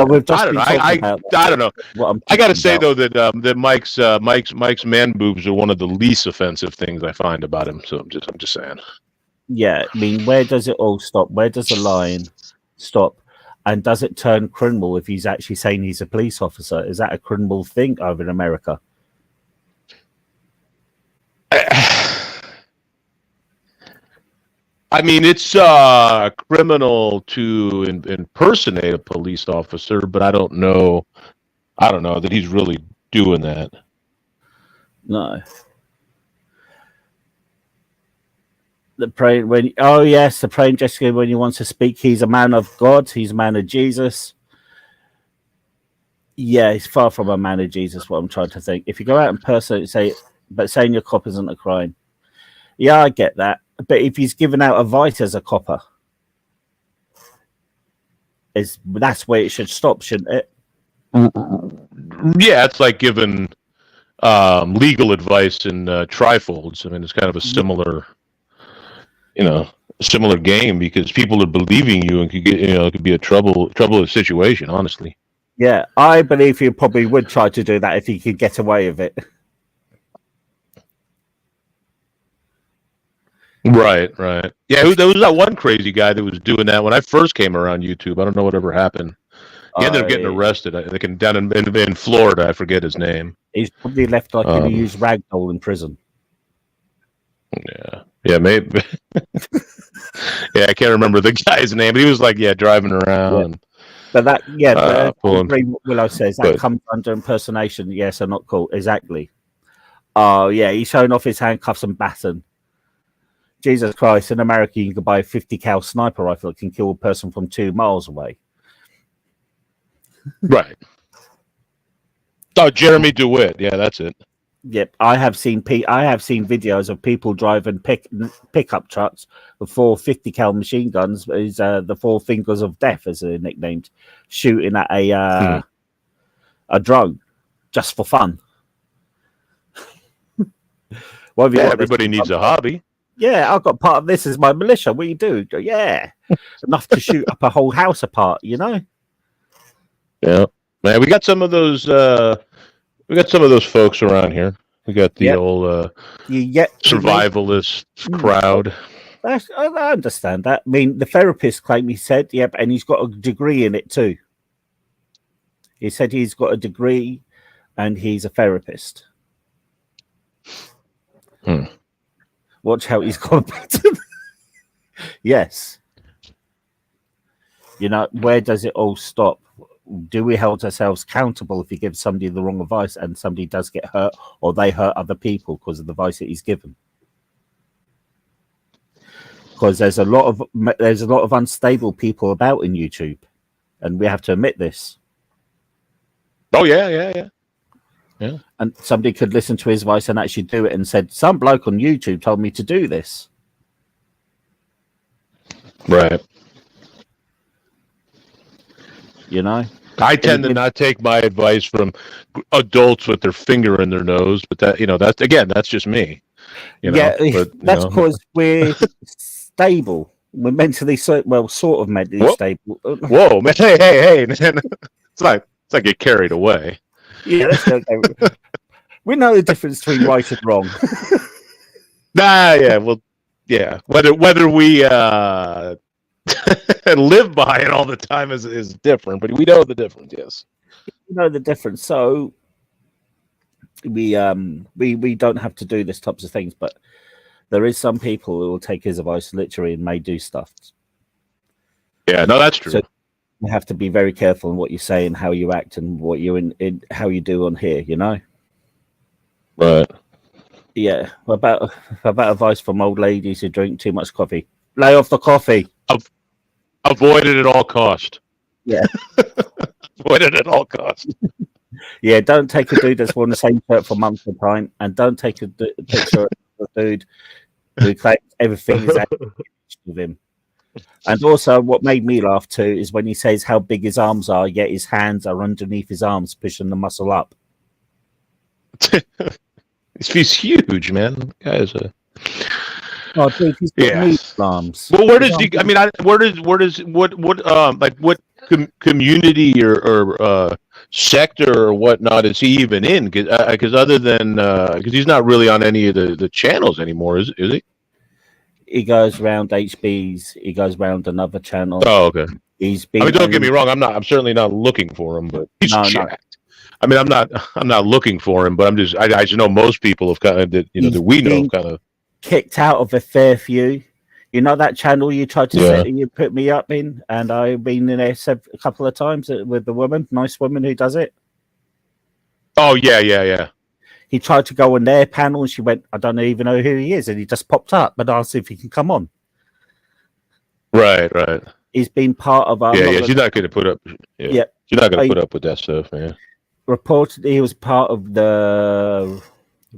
We've just I don't know. I got to say though that Mike's man boobs are one of the least offensive things I find about him. So I'm just saying. Yeah, I mean, where does it all stop? Where does the line stop? And does it turn criminal if he's actually saying he's a police officer? Is that a criminal thing over in America? I mean, it's criminal to impersonate a police officer, but I don't know that he's really doing that. No. The praying the praying Jessica when he wants to speak, he's a man of God, he's a man of Jesus. Yeah, he's far from a man of Jesus, what I'm trying to think. If you go out in person and saying your cop isn't a crime. Yeah, I get that. But if he's giving out advice as a copper, that's where it should stop, shouldn't it? Yeah, it's like giving legal advice in trifolds. I mean, it's kind of a similar, similar game because people are believing you and could get, it could be a troublous situation. Honestly. Yeah, I believe he probably would try to do that if he could get away with it. Right. Yeah, there was that one crazy guy that was doing that when I first came around YouTube. I don't know whatever happened. He ended up getting arrested. I think down in Florida. I forget his name. He's probably left like in a used ragdoll in prison. Yeah, maybe. Yeah, I can't remember the guy's name, but he was like, driving around. Yeah. But Willow says that comes under impersonation. Yes, I'm not cool. Exactly. Oh, yeah, he's showing off his handcuffs and baton. Jesus Christ, in America, you can buy a 50 cal sniper rifle that can kill a person from 2 miles away. Right. Oh, Jeremy DeWitt. Yeah, that's it. Yep, I have seen videos of people driving pickup trucks with 450 cal machine guns. Is the four fingers of death, as they're nicknamed, shooting at a drone just for fun. What have you got? Everybody needs a hobby. Yeah, I've got part of this as my militia. What do you do? Go, yeah, enough to shoot up a whole house apart. You know. Yeah, man, we got some of those. We got some of those folks around here. We got the old survivalist crowd. I understand that. I mean, the therapist claim he said, yep, and he's got a degree in it too. He said he's got a degree, and he's a therapist. Watch how he's got better. Yes. You know, where does it all stop? Do we hold ourselves accountable if you give somebody the wrong advice and somebody does get hurt, or they hurt other people because of the advice that he's given? Because there's a lot of unstable people about in YouTube, and we have to admit this. Oh yeah. And somebody could listen to his voice and actually do it, and said, "Some bloke on YouTube told me to do this." Right. You know, I tend to not take my advice from adults with their finger in their nose, but that's just me. You know, yeah, but, that's because we're stable. We're mentally sort of mentally stable. Whoa, man! Hey, man! It's like get carried away. Yeah, let's go. We know the difference between right and wrong. Whether we live by it all the time is different, but we know the difference. Yes, we know the difference. So we don't have to do this types of things, but there is some people who will take his advice literally and may do stuff. Yeah, no, that's true. So you have to be very careful in what you say and how you act and what you in how you do on here. You know. Right. Yeah. About advice from old ladies who drink too much coffee. Lay off the coffee. Avoid it at all cost. Yeah. Avoid it at all cost. Yeah, don't take a dude that's worn the same shirt for months at a time, and don't take a picture of a dude who claims everything is with him. And also, what made me laugh too is when he says how big his arms are, yet his hands are underneath his arms, pushing the muscle up. He's huge, man. The guy is a. Oh, dude, he's got arms. Well, where does he? I mean, what community or sector or whatnot is he even in? Because other than because he's not really on any of the channels anymore, is he? He goes around HB's. He goes around another channel. Oh, okay. He's been. I mean, don't get me wrong. I'm certainly not looking for him, but he's jacked. I mean, I'm not looking for him, but I just know most people have kind of that we know kind of kicked out of a fair few. You know that channel you tried to set and you put me up in, and I've been in there a couple of times with the woman, nice woman who does it. Oh yeah. He tried to go on their panel, and she went, "I don't even know who he is," and he just popped up, but asked if he can come on. Right. He's been part of our. Yeah. She's not going to put up. Yeah. She's not going to put up with that stuff, man. Reportedly, he was part of the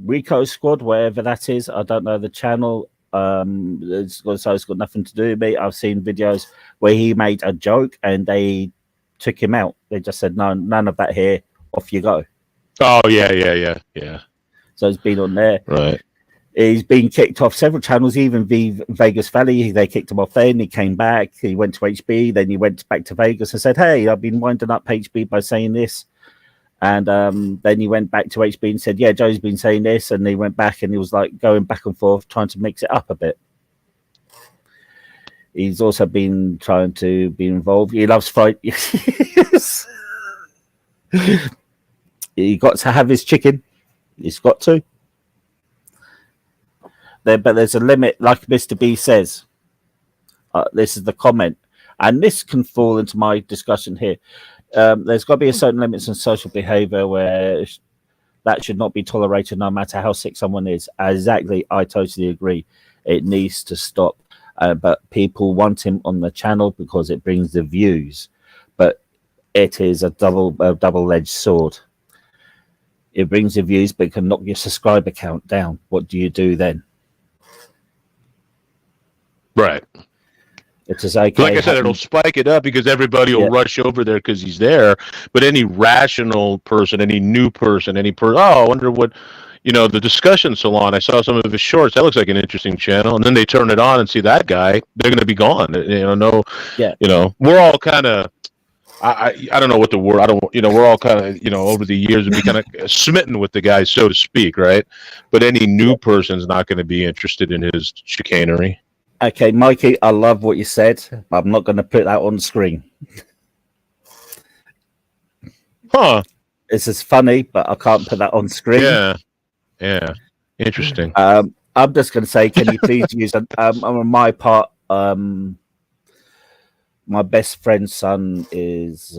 Rico squad, wherever that is. I don't know the channel. It's got nothing to do with me. I've seen videos where he made a joke and they took him out. They just said, "No, none of that here. Off you go." Oh yeah. So he's been on there. Right. He's been kicked off several channels, even Vegas Valley. They kicked him off then. He came back. He went to HB. Then he went back to Vegas and said, "Hey, I've been winding up HB by saying this." And then he went back to HB and said, "Yeah, Joe's been saying this." And he went back and he was like going back and forth, trying to mix it up a bit. He's also been trying to be involved. He loves fight. He got to have his chicken. He's got to. But there's a limit, like Mr. B says. This is the comment. And this can fall into my discussion here. There's got to be a certain limits in social behavior where that should not be tolerated no matter how sick someone is. Exactly. I totally agree. It needs to stop. But people want him on the channel because it brings the views. But it is a double-edged sword. It brings the views, but it can knock your subscriber count down. What do you do then? Right. It is okay. Like I said, it'll spike it up because everybody will rush over there because he's there. But any rational person, any new person, I wonder what, the discussion salon. I saw some of his shorts. That looks like an interesting channel. And then they turn it on and see that guy. They're going to be gone. We're all kind of. I don't know what the word. I don't. We're all kind of. Over the years, be kind of smitten with the guy, so to speak, right? But any new person's not going to be interested in his chicanery. Okay, Mikey, I love what you said, but I'm not going to put that on screen. Huh. This is funny, but I can't put that on screen. Yeah. Interesting. I'm just going to say, can you please use on my part, my best friend's son is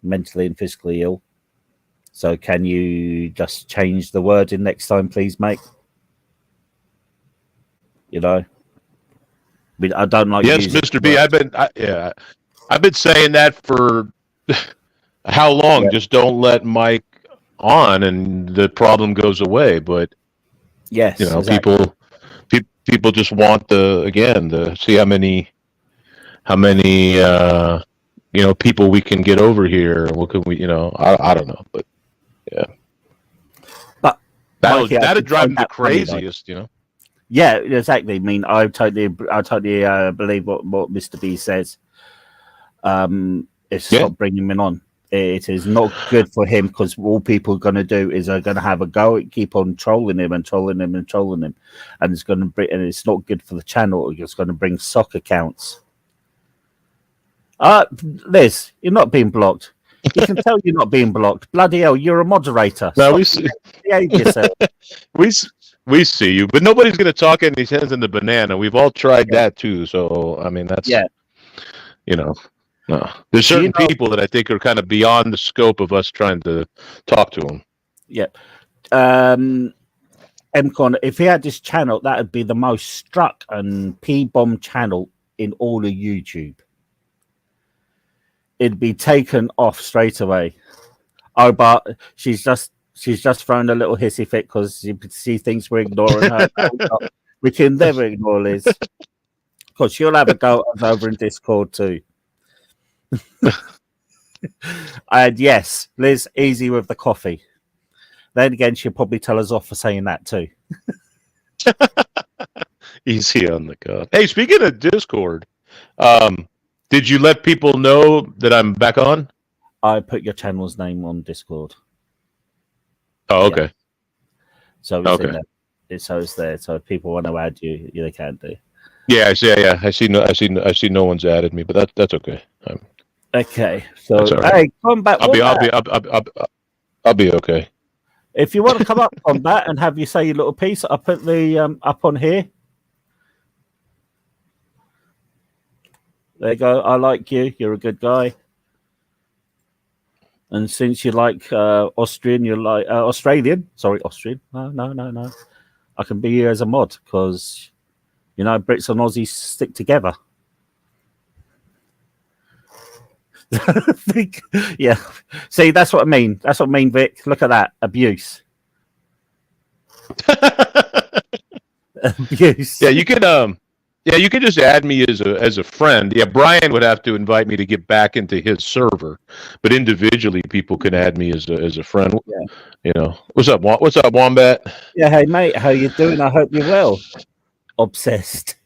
mentally and physically ill. So can you just change the wording next time, please, mate? I don't like. Yes, Mr. B. I've been saying that for how long? Yeah. Just don't let Mike on, and the problem goes away. But yes, exactly. people just want to see how many people we can get over here. What can we? I don't know, but yeah. But that'd drive me the craziest, Yeah, exactly. I mean, I totally believe what Mr. B says. It's not bringing him on. It is not good for him because all people are going to do is are going to have a go at keep on trolling him, and it's going to bring, and it's not good for the channel. It's going to bring soccer counts. Liz, you're not being blocked. You can tell you're not being blocked. Bloody hell, you're a moderator. No, we see. We see you, but nobody's going to talk in his hands in the banana. We've all tried that too. So, I mean, that's, no. There's certain people that I think are kind of beyond the scope of us trying to talk to them. Yeah. MCon, if he had this channel, that would be the most struck and P-bomb channel in all of YouTube. It'd be taken off straight away. Oh, but she's just thrown a little hissy fit because she thinks we're ignoring her. We can never ignore Liz because she'll have a go at us over in Discord too. And yes, Liz, easy with the coffee. Then again, she'll probably tell us off for saying that too. Easy on the cuff. Hey, speaking of Discord, did you let people know that I'm back on? I put your channel's name on Discord. Oh, okay. Yeah. So it's there. So if people want to add you, they can do. Yeah, I see. Yeah, I see. No one's added me, but that's okay. Okay. So hey, Combat. I'll be okay. If you want to come up, Combat, and have you say your little piece, I'll put the up on here. There you go. I like you. You're a good guy. And since you like Austrian, you like Australian. Sorry, Austrian. No. I can be here as a mod because, Brits and Aussies stick together. Yeah. See, that's what I mean. That's what I mean, Vic. Look at that. Abuse. Abuse. Yeah, you could you could just add me as a friend. Yeah, Brian would have to invite me to get back into his server, but individually, people can add me as a friend. Yeah. What's up, Wombat? Yeah, hey mate, how you doing? I hope you're well. Obsessed.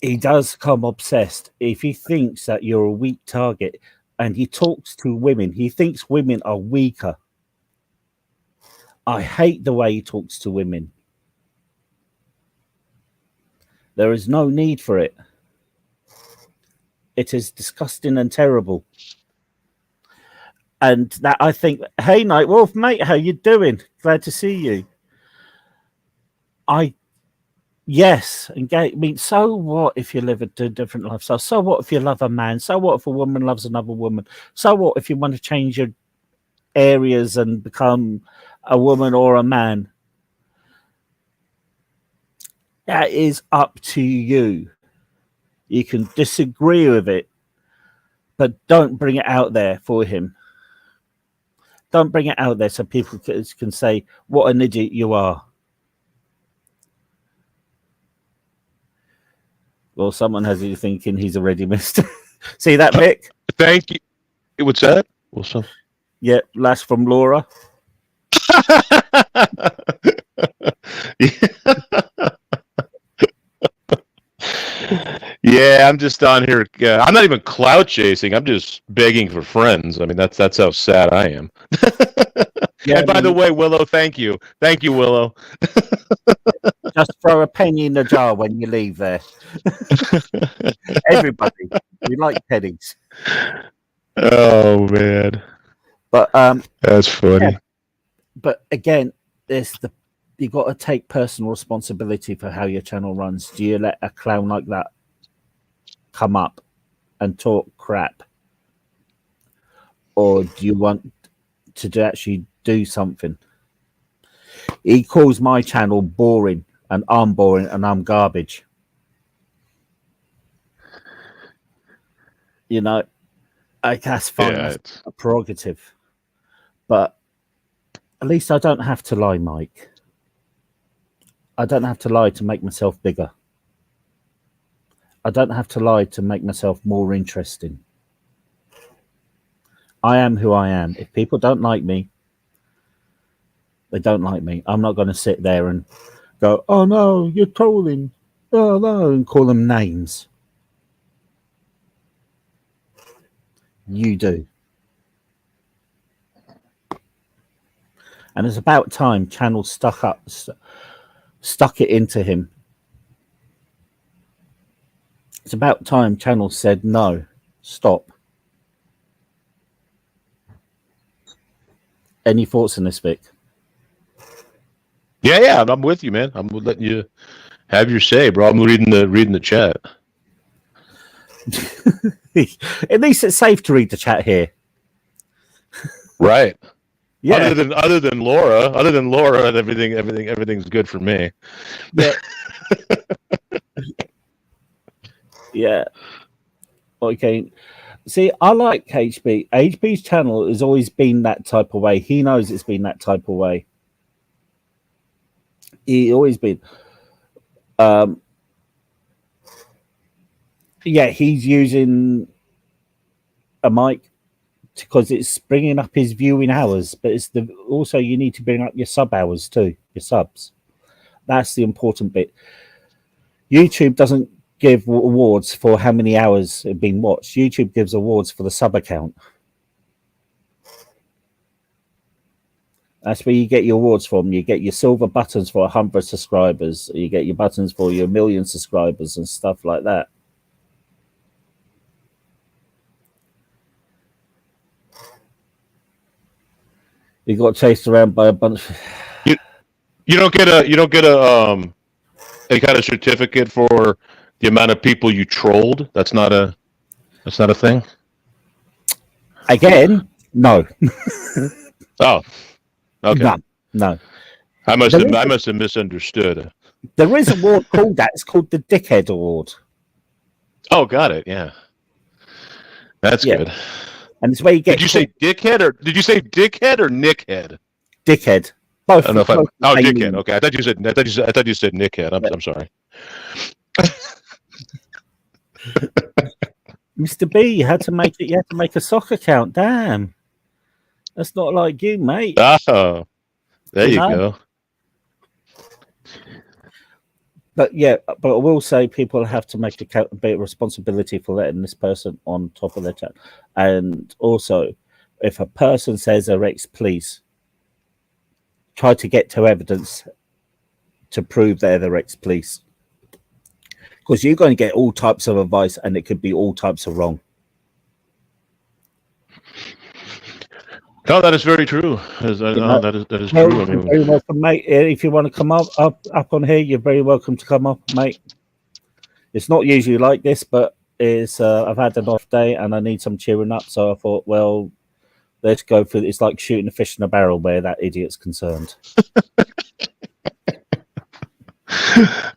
He does come obsessed if he thinks that you're a weak target, and he talks to women. He thinks women are weaker. I hate the way he talks to women. There is no need for it. It is disgusting and terrible. And that I think, hey, Nightwolf, mate, how you doing? Glad to see you. Yes, I mean, so what if you live a different lifestyle? So what if you love a man? So what if a woman loves another woman? So what if you want to change your areas and become a woman or a man? That is up to you. You can disagree with it, but don't bring it out there for him. don't bring it out there so people can say what an idiot you are. Well, someone has you thinking he's already missed. See that, Vic? Thank you. What's that? Wilson? Yeah, lash from Laura. Yeah, I'm just on here. I'm not even clout chasing. I'm just begging for friends. I mean, that's how sad I am. Yeah, and by the way, Willow, thank you, Willow. Just throw a penny in the jar when you leave there. Everybody, we like pennies. Oh man, but that's funny. Yeah. But again, you got to take personal responsibility for how your channel runs. Do you let a clown like that come up and talk crap, or do you want to actually do something? He calls my channel boring, and I'm garbage. You know, that's fine. Yeah, that's a prerogative, but at least I don't have to lie, Mike. I don't have to lie to make myself bigger. I don't have to lie to make myself more interesting. I am who I am. If people don't like me, they don't like me. I'm not going to sit there and go, oh no, you're trolling. Oh no, and call them names. You do. And it's about time Channel stuck it into him. It's about time Channel said, no, stop. Any thoughts on this, Vic? Yeah, I'm with you, man. I'm letting you have your say, bro. I'm reading the chat. At least it's safe to read the chat here. Right. Yeah. Other than Laura, everything's good for me. Yeah. Yeah. Okay. See, I like HB. HB's channel has always been that type of way. He knows it's been that type of way. He always been. Yeah, he's using a mic because it's bringing up his viewing hours, but it's also you need to bring up your sub hours too, your subs. That's the important bit. YouTube doesn't give awards for how many hours have been watched. YouTube gives awards for the sub account. That's where you get your awards from. You get your silver buttons for 100 subscribers. You get your buttons for your 1,000,000 subscribers and stuff like that. You got chased around by a bunch. You don't get a any kind of certificate for the amount of people you trolled. That's not a thing. Again, no. Oh, okay. No. I must have misunderstood. There is an award called that. It's called the Dickhead Award. Oh, got it. Yeah, that's good. And it's where you get. Did you say dickhead or nickhead? Dickhead. Both. I don't know if dickhead. Okay, I thought you said nickhead. I'm sorry. Mr. B, you had to make it. You had to make a soccer account. Damn, that's not like you, mate. Oh, there you go. But I will say people have to make a bit of responsibility for letting this person on top of their chat. And also, if a person says they're ex-police, try to get to evidence to prove they're ex-police. Because you're going to get all types of advice and it could be all types of wrong. No, that is very true. That is true. You're very welcome, mate. If you want to come up on here, you're very welcome to come up, mate. It's not usually like this, but it's I've had an off day and I need some cheering up. So I thought, well, let's go for it. It's like shooting a fish in a barrel where that idiot's concerned.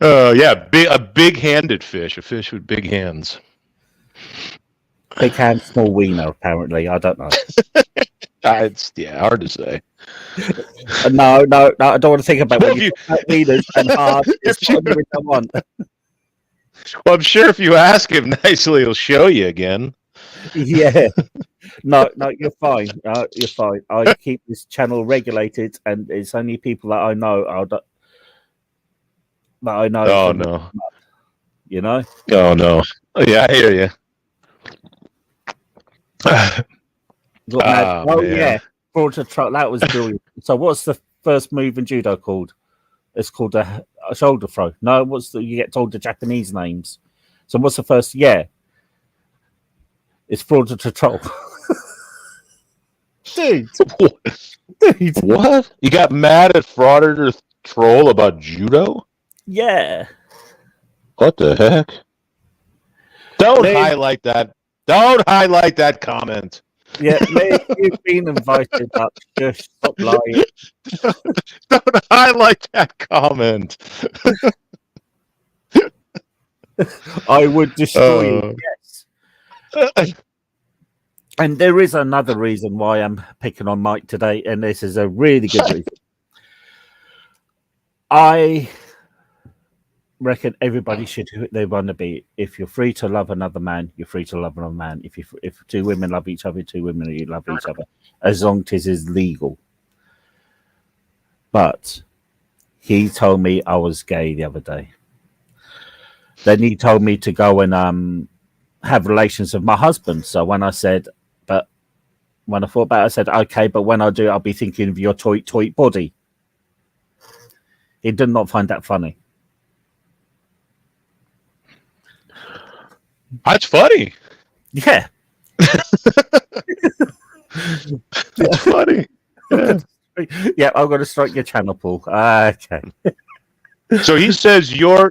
Yeah, a big-handed fish, a fish with big hands. Big hand, small wiener, apparently. I don't know. It's hard to say. No, I don't want to think about Well, when you talk about wieners and hard. It's not something I want. Well, I'm sure if you ask him nicely, he'll show you again. Yeah. No, you're fine. You're fine. I keep this channel regulated, and it's only people that I know Oh from no! you know. Oh no! Yeah, I hear you. Look, man. Oh man. yeah, Broad truck. That was brilliant. So, what's the first move in judo called? It's called a shoulder throw. No, you get told the Japanese names. So, what's the first? Yeah, it's fraud to troll. Dude, what? You got mad at Frauditor Troll about judo? Yeah. What the heck? Don't highlight that. Don't highlight that comment. Yeah, Liz, you've been invited up. Just stop lying. Don't highlight that comment. I would destroy you. Yes. And there is another reason why I'm picking on Mike today, and this is a really good reason. I reckon everybody should who they want to be. If you're free to love another man, you're free to love another man. If two women love each other, two women love each other, as long as it is legal. But he told me I was gay the other day. Then he told me to go and have relations with my husband. So when I said, when I thought about it, I said, okay, but when I do, I'll be thinking of your toy body. He did not find that funny. That's funny. Yeah. It's funny. Yeah. Yeah, I'm going to strike your channel, Paul. Okay. So he says you're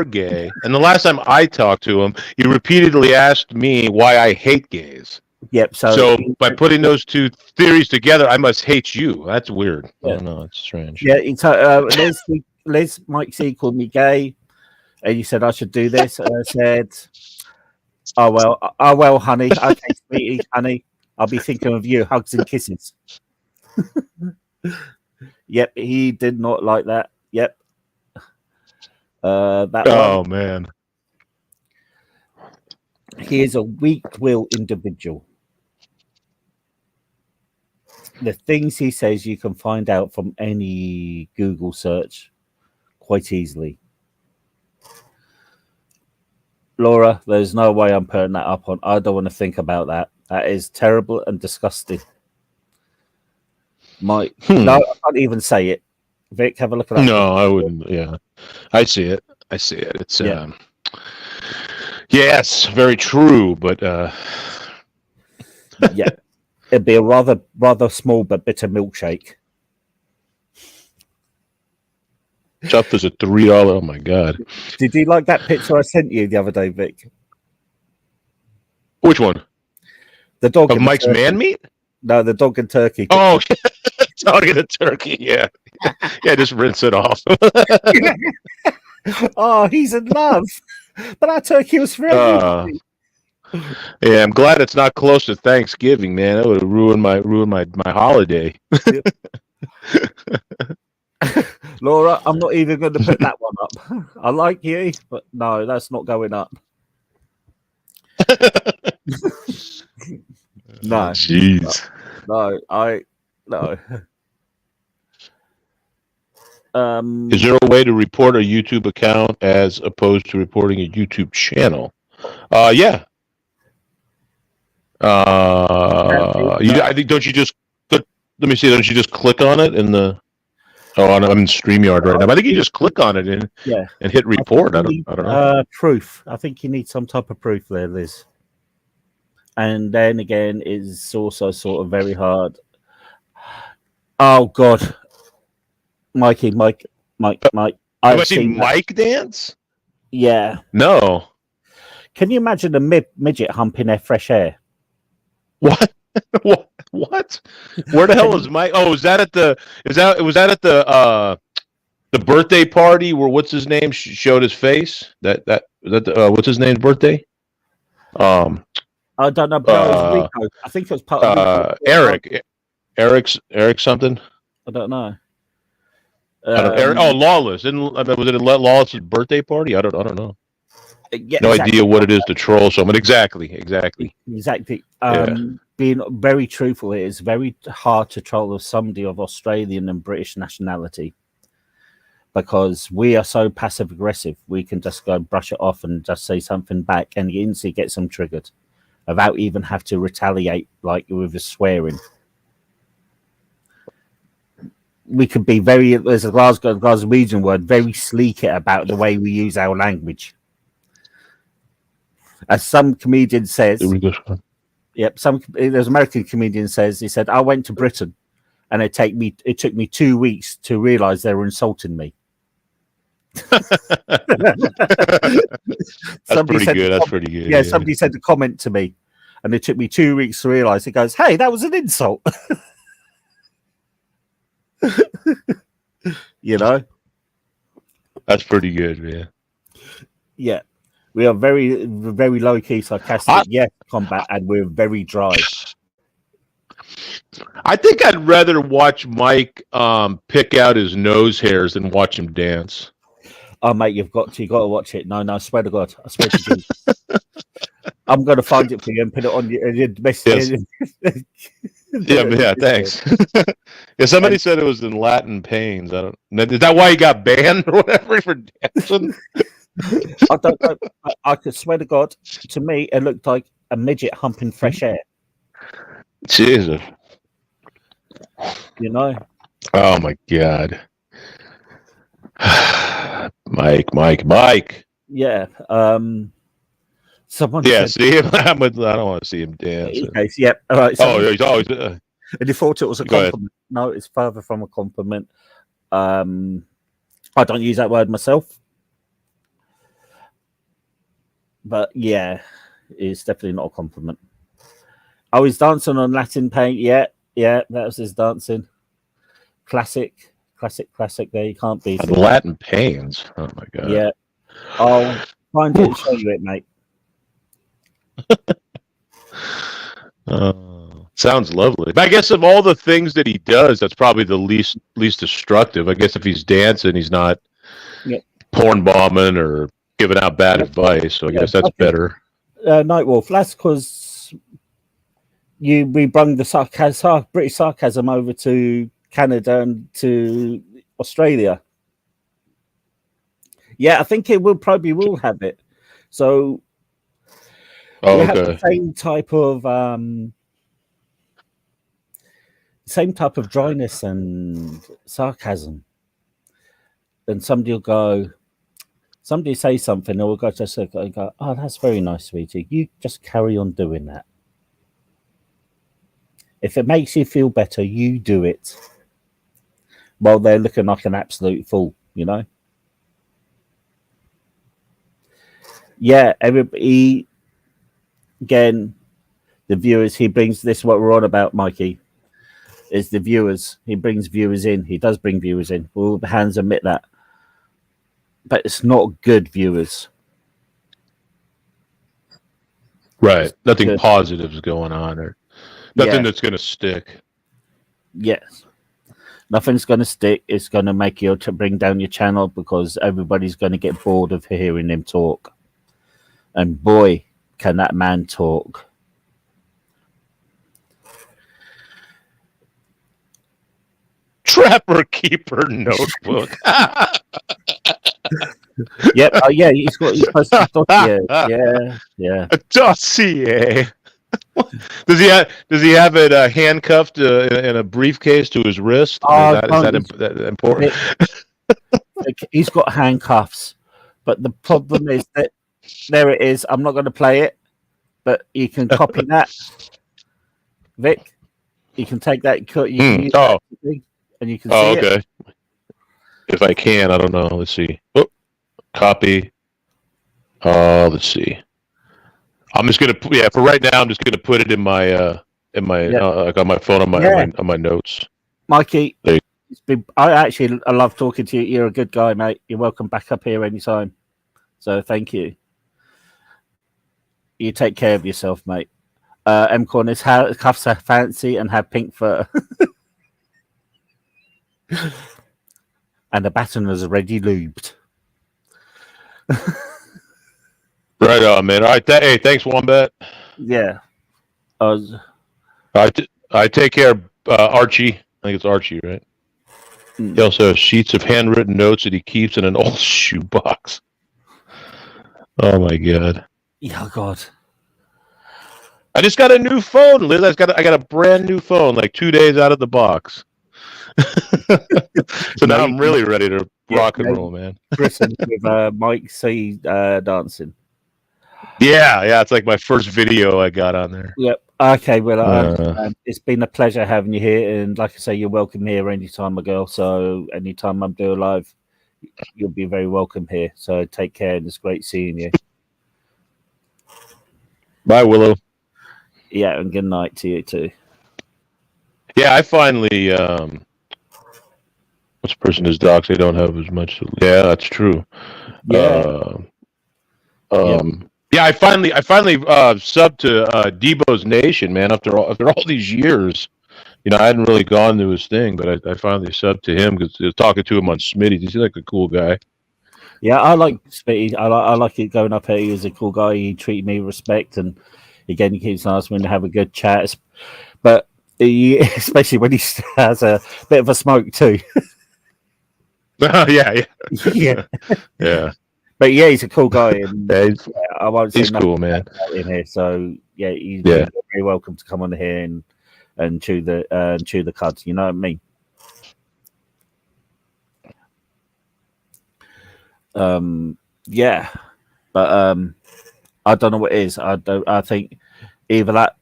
gay, and the last time I talked to him, he repeatedly asked me why I hate gays. Yep. So by putting those two theories together, I must hate you. That's weird. Yeah. I don't know. It's strange. Yeah. Liz Mike C called me gay, and you said I should do this, and I said, "Oh well, honey. Okay, sweetie, honey. I'll be thinking of you, hugs and kisses." Yep, he did not like that. Yep. Man. He is a weak-willed individual. The things he says you can find out from any Google search quite easily. Laura, there's no way I'm putting that up on. I don't want to think about that. That is terrible and disgusting. No, I can't even say it. Vic, have a look at that. No, I wouldn't. Yeah, I see it. It's yes, very true. But yeah, it'd be a rather small but bitter milkshake. Chuff is a $3. Oh my god! Did you like that picture I sent you the other day, Vic? Which one? The dog of Mike's man meat? No, the dog and turkey. Oh, dog and a turkey. Yeah, yeah. Just rinse it off. Oh, he's in love. But that turkey was for everybody. Yeah, I'm glad it's not close to Thanksgiving, man. That would have ruined my holiday. Laura, I'm not even going to put that one up. I like you, but no, that's not going up. No. Jeez. No. Is there a way to report a YouTube account as opposed to reporting a YouTube channel? Yeah. I think don't you just let me see? Don't you just click on it in the? Oh, I'm in StreamYard right now. I think you just click on it and hit report. I don't know. Proof. I think you need some type of proof there, Liz. And then again, it's also sort of very hard. Oh God, Mike. Have I seen Mike dance? Yeah. No. Can you imagine a midget humping their fresh air? What? What? Where the hell is Mike? Oh, was that at the birthday party where what's his name showed his face? What's his name's birthday? I don't know, but no, it was Rico. I think it was part of Rico. Eric something. I don't know. I don't. Eric, Lawless. Was it Lawless's birthday party? I don't know. Yeah, no idea what it is to troll someone. Exactly. Being very truthful, it is very hard to troll somebody of Australian and British nationality because we are so passive aggressive. We can just go brush it off and just say something back, and you instantly get them triggered without even have to retaliate like with the swearing. We could be very, there's a Glaswegian word, very sleek it about the way we use our language. As some comedian says, there's an American comedian says, he said, I went to Britain and it took me 2 weeks to realize they were insulting me. That's pretty good. Yeah, somebody sent a comment to me and it took me 2 weeks to realize. It goes, hey, that was an insult. You know, that's pretty good, man. Yeah, we are very, very low key sarcastic. Combat, and we're very dry. I think I'd rather watch Mike pick out his nose hairs than watch him dance. Oh, mate, you got to watch it. No, I swear to God, I swear to you. I'm going to find it for you and put it on your message. Yes. Yeah, thanks. Yeah, somebody said it was in Latin pains. I don't. Is that why he got banned or whatever for dancing? I don't know. I could swear to God. To me, it looked like a midget humping fresh air. Jesus. You know. Oh my God. Mike. Yeah. Someone. Yeah. See him. I don't want to see him dance. Okay. Yep. All right. He's always. And you thought it was a compliment. No, it's further from a compliment. I don't use that word myself. But yeah, it's definitely not a compliment. Oh, he's dancing on Latin paint. Yeah, that was his dancing. Classic there. You can't beat it. Latin pains. Oh my God. Yeah. I'll find it and show you it, mate. Sounds lovely. But I guess of all the things that he does, that's probably the least destructive. I guess if he's dancing, he's not porn bombing or giving out bad advice. So I guess that's better. Nightwolf, that's because we brought the British sarcasm over to Canada and to Australia. Yeah, I think it probably will have it. So we have the same type of dryness and sarcasm. Then somebody say something, or we'll go to a circle and go, oh, that's very nice, sweetie. You just carry on doing that. If it makes you feel better, you do it. While they're looking like an absolute fool, you know? Yeah, everybody, again, the viewers, he brings this, what we're on about, Mikey, is the viewers. He brings viewers in. He does bring viewers in. All the hands admit that. But it's not good viewers. Right. Nothing positive is going on, or nothing that's going to stick. Yes. Nothing's going to stick. It's going to make you to bring down your channel because everybody's going to get bored of hearing him talk. And boy, can that man talk. Trapper Keeper Notebook. Yep. Oh, yeah. He's posted a dossier. Yeah. A dossier. Does he have it handcuffed in a briefcase to his wrist? Is that important? He's got handcuffs, but the problem is that there it is. I'm not going to play it, but you can copy that, Vic. You can take that. You can use that and you can see it. If I can, I don't know. Let's see. Oh, copy. Let's see. I'm just gonna for right now. I'm just gonna put it in my like on my phone on my notes. Mikey, I love talking to you. You're a good guy, mate. You're welcome back up here anytime. So thank you. You take care of yourself, mate. M Corners cuffs are fancy and have pink fur. And the baton was already lubed. Right on, man. All right, hey, thanks, Wombat. Yeah. I take care of Archie. I think it's Archie, right? He also has sheets of handwritten notes that he keeps in an old shoebox. Oh my god. Yeah, God. I just got a new phone, Liz. I got a brand new phone, like 2 days out of the box. So now I'm really ready to rock and roll, man. Listen with Mike C dancing. Yeah, it's like my first video I got on there. Yep. Okay, well, it's been a pleasure having you here, and like I say, you're welcome here anytime, my girl. So anytime I'm doing live, you'll be very welcome here. So take care, and it's great seeing you. Bye, Willow. Yeah, and good night to you too. Yeah, I finally. What's person is docs? They don't have as much. Yeah, that's true. Yeah. Yeah, I finally subbed to Debo's Nation, man. After all these years, I hadn't really gone to his thing, but I finally subbed to him because I was talking to him on Smitty. He's like a cool guy. Yeah, I like Smitty. I like it going up here. He was a cool guy. He treated me with respect, and again, he keeps asking me to have a good chat. But especially when he has a bit of a smoke too. Yeah. Yeah. But yeah, he's a cool guy, and I won't say he's cool, man. About him here. So yeah, he's very welcome to come on here and chew the cuds. You know what I mean? Yeah, but I don't know what it is. I think either that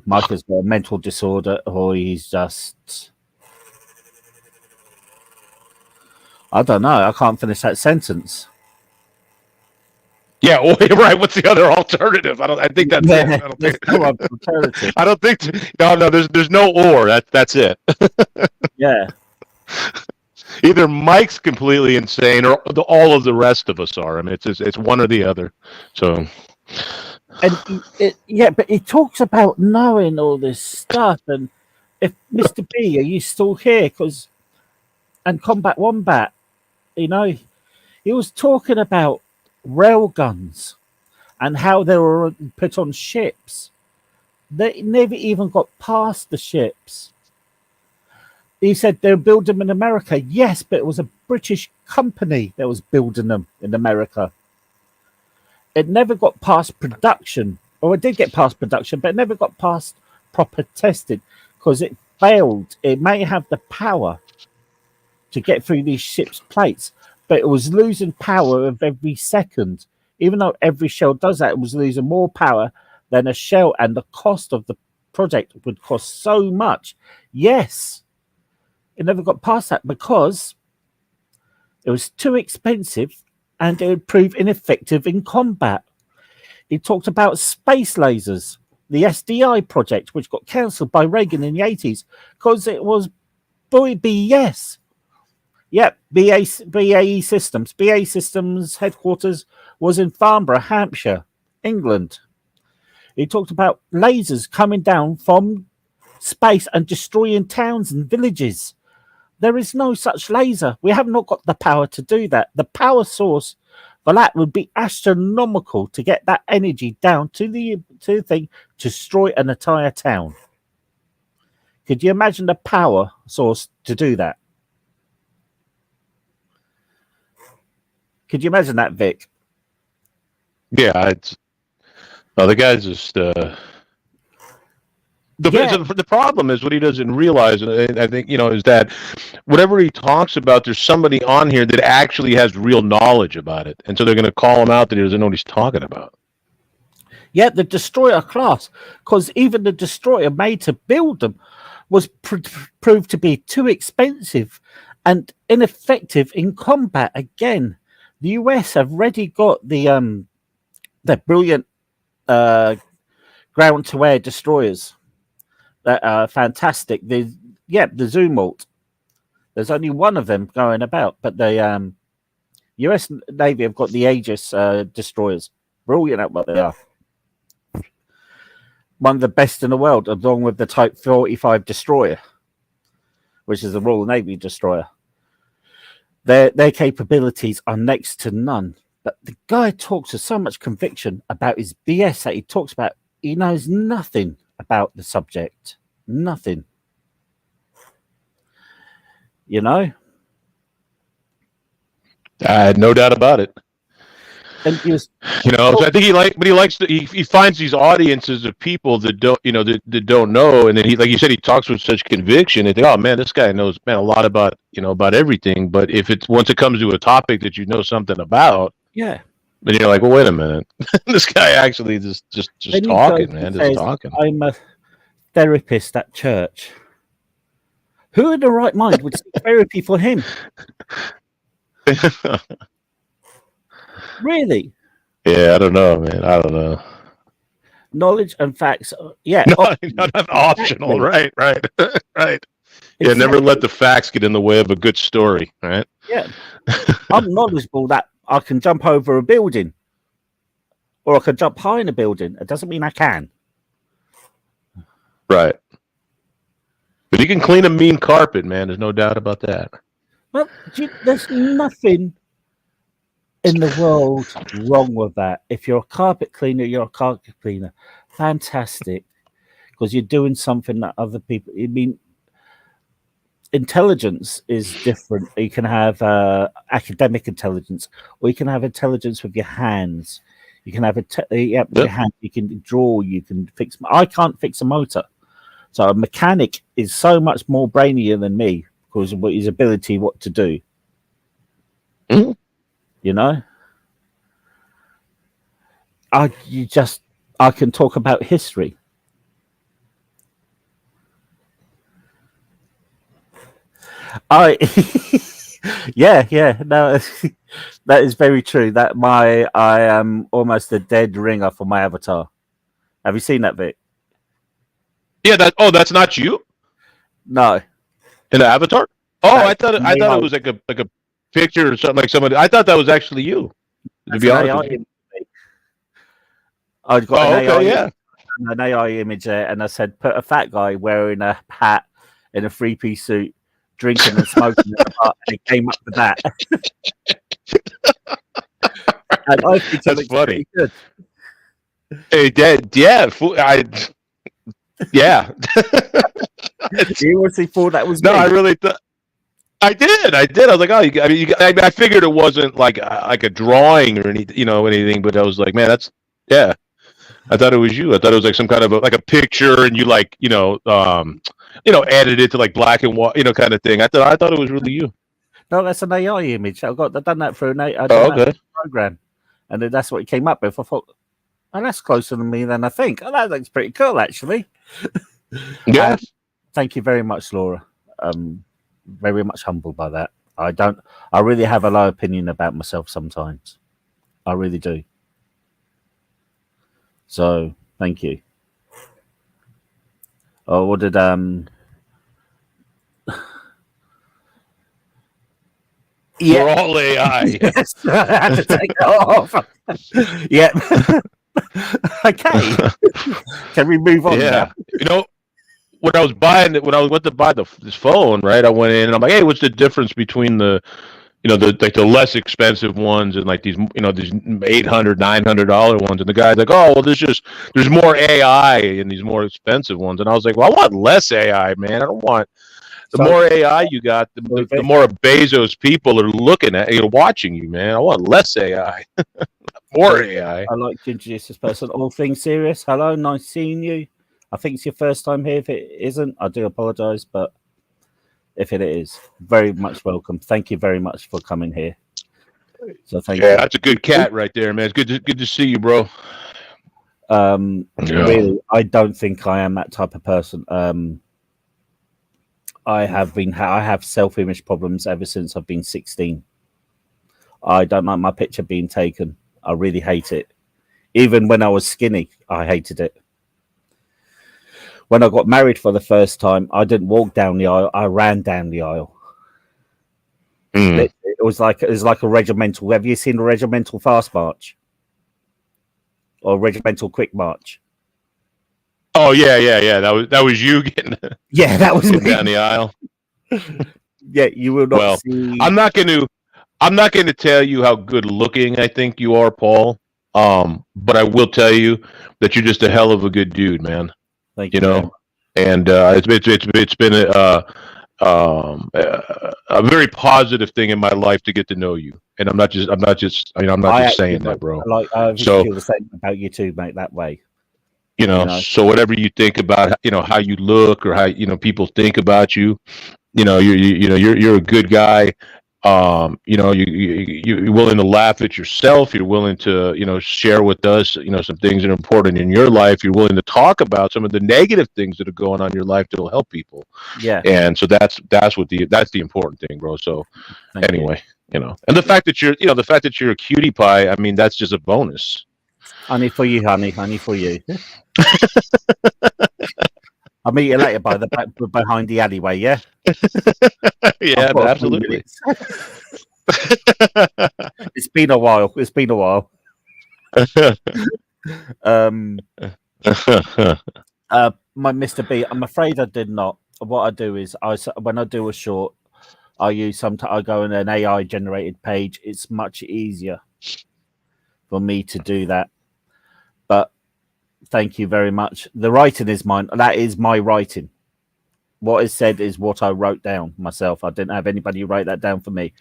Mike has got a mental disorder, or he's just. I don't know. I can't finish that sentence. Yeah, well, right. What's the other alternative? I think that's it. I don't think. No. There's no or. That's it. Yeah. Either Mike's completely insane, or all of the rest of us are. I mean, it's one or the other. So. And but he talks about knowing all this stuff, and if Mr. B, are you still here? And Combat Wombat, he was talking about rail guns and how they were put on ships. They never even got past the ships. He said they were building them in America. Yes, but it was a British company that was building them in America. It never got past production, or it did get past production, but it never got past proper testing because it failed. It may have the power to get through these ships' plates, but it was losing power of every second. Even though every shell does that, it was losing more power than a shell, and the cost of the project would cost so much. Yes, it never got past that because it was too expensive and it would prove ineffective in combat. He talked about space lasers, the SDI project, which got cancelled by Reagan in the 80s because it was BS. Yep, BAE Systems. BAE Systems headquarters was in Farnborough, Hampshire, England. He talked about lasers coming down from space and destroying towns and villages. There is no such laser. We have not got the power to do that. The power source for that would be astronomical to get that energy down to the thing to destroy an entire town. Could you imagine the power source to do that? Could you imagine that, Vic? Yeah, the guy's just. The problem is what he doesn't realize, and I think, is that whatever he talks about, there's somebody on here that actually has real knowledge about it. And so they're going to call him out that he doesn't know what he's talking about. Yeah, the destroyer class, because even the destroyer made to build them was proved to be too expensive and ineffective in combat. Again, the US have already got the brilliant ground-to-air destroyers that are fantastic. The Zumwalt. There's only one of them going about, but the US Navy have got the Aegis destroyers. Brilliant at what they are. one of the best in the world, along with the Type 45 destroyer, which is a Royal Navy destroyer. Their capabilities are next to none. But the guy talks with so much conviction about his BS that he talks about. He knows nothing about the subject. Nothing. You know? I had no doubt about it. And he was, So I think he finds these audiences of people that don't, that don't know, and then he, like you said, he talks with such conviction. And think, oh man, this guy knows, man, a lot about, about everything. But if once it comes to a topic that you know something about, yeah, then you're like, well, wait a minute, this guy actually just talking, man, just talking. I'm a therapist at church. Who in the right mind would seek therapy for him? Really? Yeah, I don't know, man. I don't know. Knowledge and facts. Yeah. Not optional. Right. Right. Exactly. Yeah, never let the facts get in the way of a good story, right? Yeah. I'm knowledgeable that I can jump over a building or I can jump high in a building. It doesn't mean I can. Right. But you can clean a mean carpet, man. There's no doubt about that. Well, there's nothing in the world wrong with that. If you're a carpet cleaner, you're a carpet cleaner. Fantastic. Because you're doing something that other people, intelligence is different. You can have academic intelligence, or you can have intelligence with your hands. You can have your hand. You can draw. You can fix. I can't fix a motor, so a mechanic is so much more brainier than me because of his ability, what to do. Mm-hmm. I can talk about history. No, that is very true. That I am almost a dead ringer for my avatar. Have you seen that, Vic? Yeah. That's not you. No. In the avatar? Oh, I thought it was like a picture or something, like somebody. I thought that was actually you. To be honest with you. I've got an AI image there, and I said, put a fat guy wearing a hat in a 3-piece suit, drinking and smoking in the bar, and it came up with that. And I think that's funny. Good. Hey, Dad, yeah, yeah. You honestly thought that was no, me? I really thought. I did. I was like, oh, I figured it wasn't like a drawing or anything, but I was like, man, yeah. I thought it was you. I thought it was like some kind of like a picture, and you added it to like black and white, kind of thing. I thought it was really you. No, that's an AI image. I've done that for okay. program, and then that's what it came up with. I thought, oh, that's closer to me than I think. Oh, that looks pretty cool, actually. Yeah. Thank you very much, Laura. Very much humbled by that. I really have a low opinion about myself sometimes. I really do. So thank you. Oh, what did Yeah. We're all AI. Yes, I had to take it off. Yeah. Okay. Can we move on? Yeah. Now? When I went to buy this phone, right? I went in and I'm like, hey, what's the difference between the less expensive ones and like these $800, $900 ones? And the guy's like, oh, well, there's more AI in these more expensive ones. And I was like, well, I want less AI, man. I don't want more AI you got, the more Bezos people are looking at, watching you, man. I want less AI, more AI. I'd like to introduce this person. All things serious. Hello, nice seeing you. I think it's your first time here. If it isn't, I do apologize, but if it is, very much welcome. Thank you very much for coming here. So thank you. Yeah, that's a good cat right there, man. It's good to see you, bro. Really, I don't think I am that type of person. I have self-image problems ever since I've been 16. I don't like my picture being taken. I really hate it. Even when I was skinny, I hated it. When I got married for the first time, I didn't walk down the aisle. I ran down the aisle. It was like a regimental. Have you seen a regimental fast march or a regimental quick march? Oh yeah. That was you getting, Yeah, that was getting me. down the aisle. Yeah, you will not Well, see. I'm not going to. I'm not going to tell you how good looking I think you are, Paul. But I will tell you that you're just a hell of a good dude, man. Thank You you very know, much. and it's been a very positive thing in my life to get to know you. And I'm not I just actually saying that, bro. I obviously So feel the same about you too, mate. That way, know. so whatever you think about, how you look or how people think about you, you're a good guy. You're willing to laugh at yourself. You're willing to share with us some things that are important in your life. You're willing to talk about some of the negative things that are going on in your life that will help people. Yeah. And so that's the important thing, bro. So Thank you. anyway, and the fact that you're a cutie pie, I mean, that's just a bonus. Honey for you, honey. Honey for you. I'll meet you later by the back behind the alleyway. Yeah. Yeah, I've got a few absolutely. minutes. It's been a while. It's been a while. My Mr. B. I'm afraid I did not. What I do is when I do a short, I go on an AI generated page. It's much easier for me to do that. But thank you very much. The writing is mine. That is my writing. What is said is what I wrote down myself. I didn't have anybody write that down for me.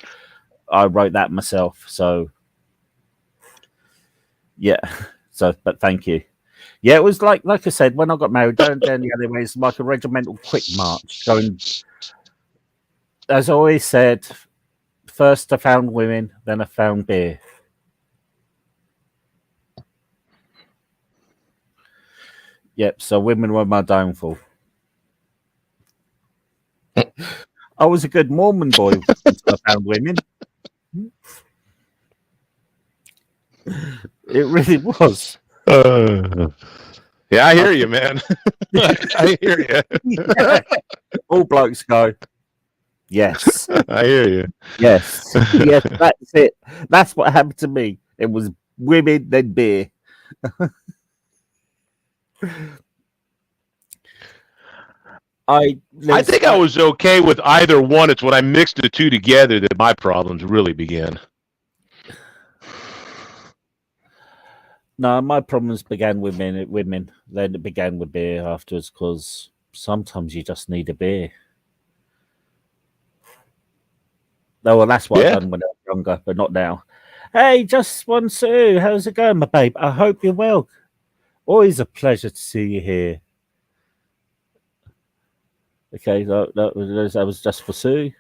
I wrote that myself. So yeah. So but thank you. Yeah, it was like I said, when I got married, down the alleyway, it's like a regimental quick march. Going, as I always said, first I found women, then I found beer. Yep, so women were my downfall. I was a good Mormon boy until I found women. It really was. Yeah, I hear you, man. I hear you. Yeah. All blokes go, yes. I hear you. Yes. Yes, that's it. That's what happened to me. It was women, then beer. I think I was okay with either one. It's when I mixed the two together that my problems really began. No, my problems began with women. Then it began with beer afterwards because sometimes you just need a beer. Oh, well, that's what I've done when I was younger, but not now. Hey, just one Sue. How's it going, my babe? I hope you're well. Always a pleasure to see you here. Okay, that was just for Sue.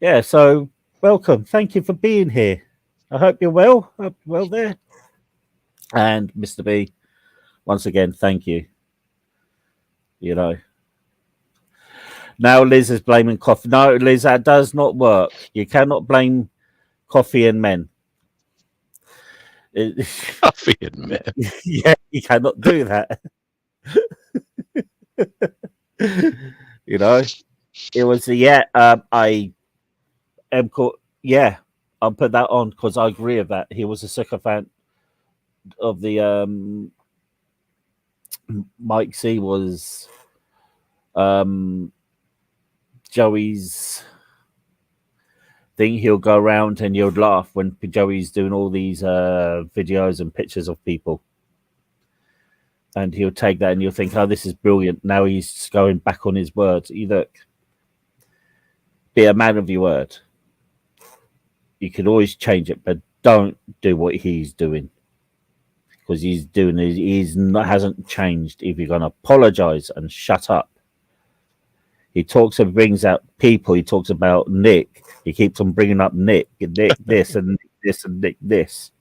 Yeah, so welcome. Thank you for being here. I hope you're well. Hope you're well there. And Mr. B, once again, thank you. Now Liz is blaming coffee. No, Liz, that does not work. You cannot blame coffee and men. Coffee and men. Yeah, you cannot do that. It was I am caught. Yeah, I'll put that on because I agree with that. He was a sycophant of the Mike C was Joey's thing. He'll go around and he'll laugh when Joey's doing all these videos and pictures of people. And he'll take that and you'll think, oh, this is brilliant. Now he's going back on his words. You look, be a man of your word. You can always change it, but don't do what he's doing. Because hasn't changed. If you're going to apologize and shut up. He talks and brings out people. He talks about Nick. He keeps on bringing up Nick this and Nick this and Nick this.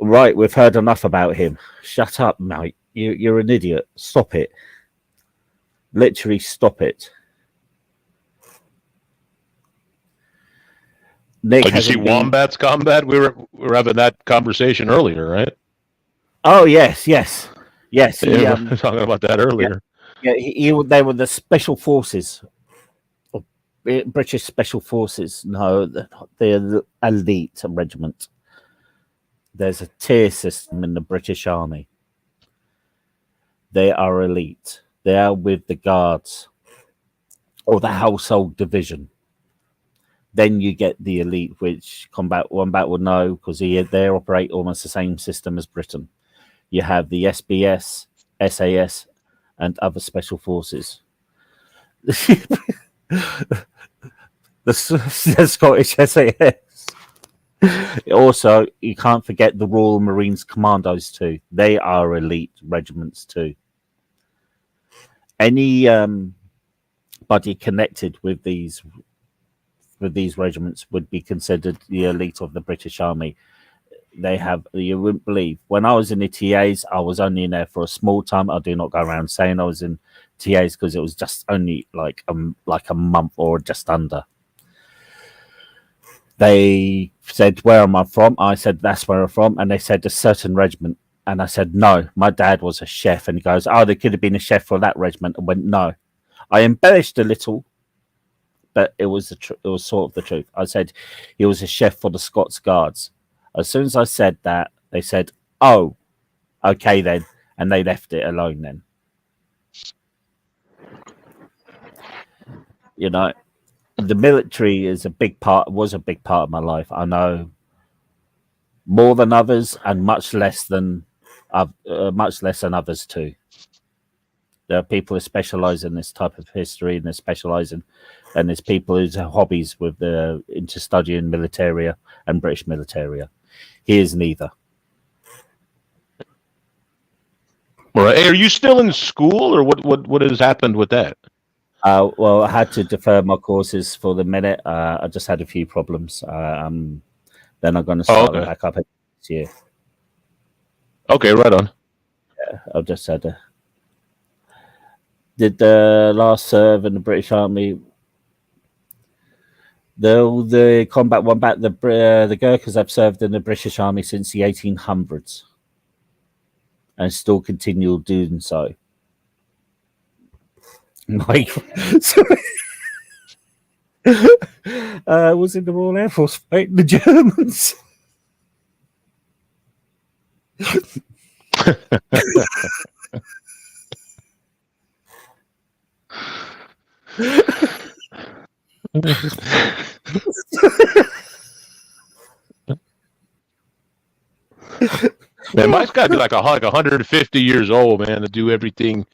Right, we've heard enough about him. Shut up, mate. You're an idiot. Stop it. Literally stop it. Nick, did you see Wombat's Combat? We were having that conversation earlier, right? Oh yes. We were talking about that earlier. Yeah, they were the special forces, British special forces. No, they're the elite regiment. There's a tier system in the British Army. They are elite. They are with the guards or the household division. Then you get the elite, which Combat Wombat will know because they operate almost the same system as Britain. You have the SBS, SAS, and other special forces. the Scottish SAS. Also, you can't forget the Royal Marines Commandos too. They are elite regiments too. Any body connected with these regiments would be considered the elite of the British Army. They have, you wouldn't believe, when I was in the TAs, I was only in there for a small time. I do not go around saying I was in TAs because it was just only like a month or just under. They said, where am I from? I said, that's where I'm from. And they said, a certain regiment. And I said, no, my dad was a chef. And he goes, oh, there could have been a chef for that regiment. And went, no. I embellished a little, but it was sort of the truth. I said he was a chef for the Scots Guards. As soon as I said that, they said, oh, okay then. And they left it alone then. You know, the military was a big part of my life. I know more than others and much less than others too. There are people who specialize in this type of history and they specialize in, and there's people whose hobbies with into studying militaria and British militaria. He is neither. All right. Hey, are you still in school, or what has happened with that? Well, I had to defer my courses for the minute. I just had a few problems. Then I'm going to start back up this year. Okay, right on. Yeah, I've just had a... Did the last serve in the British Army. The combat wombat, the Gurkhas have served in the British Army since the 1800s and still continue doing so. Mike was in the Royal Air Force fighting the Germans. Man, Mike's got to be like 150 years old, man, to do everything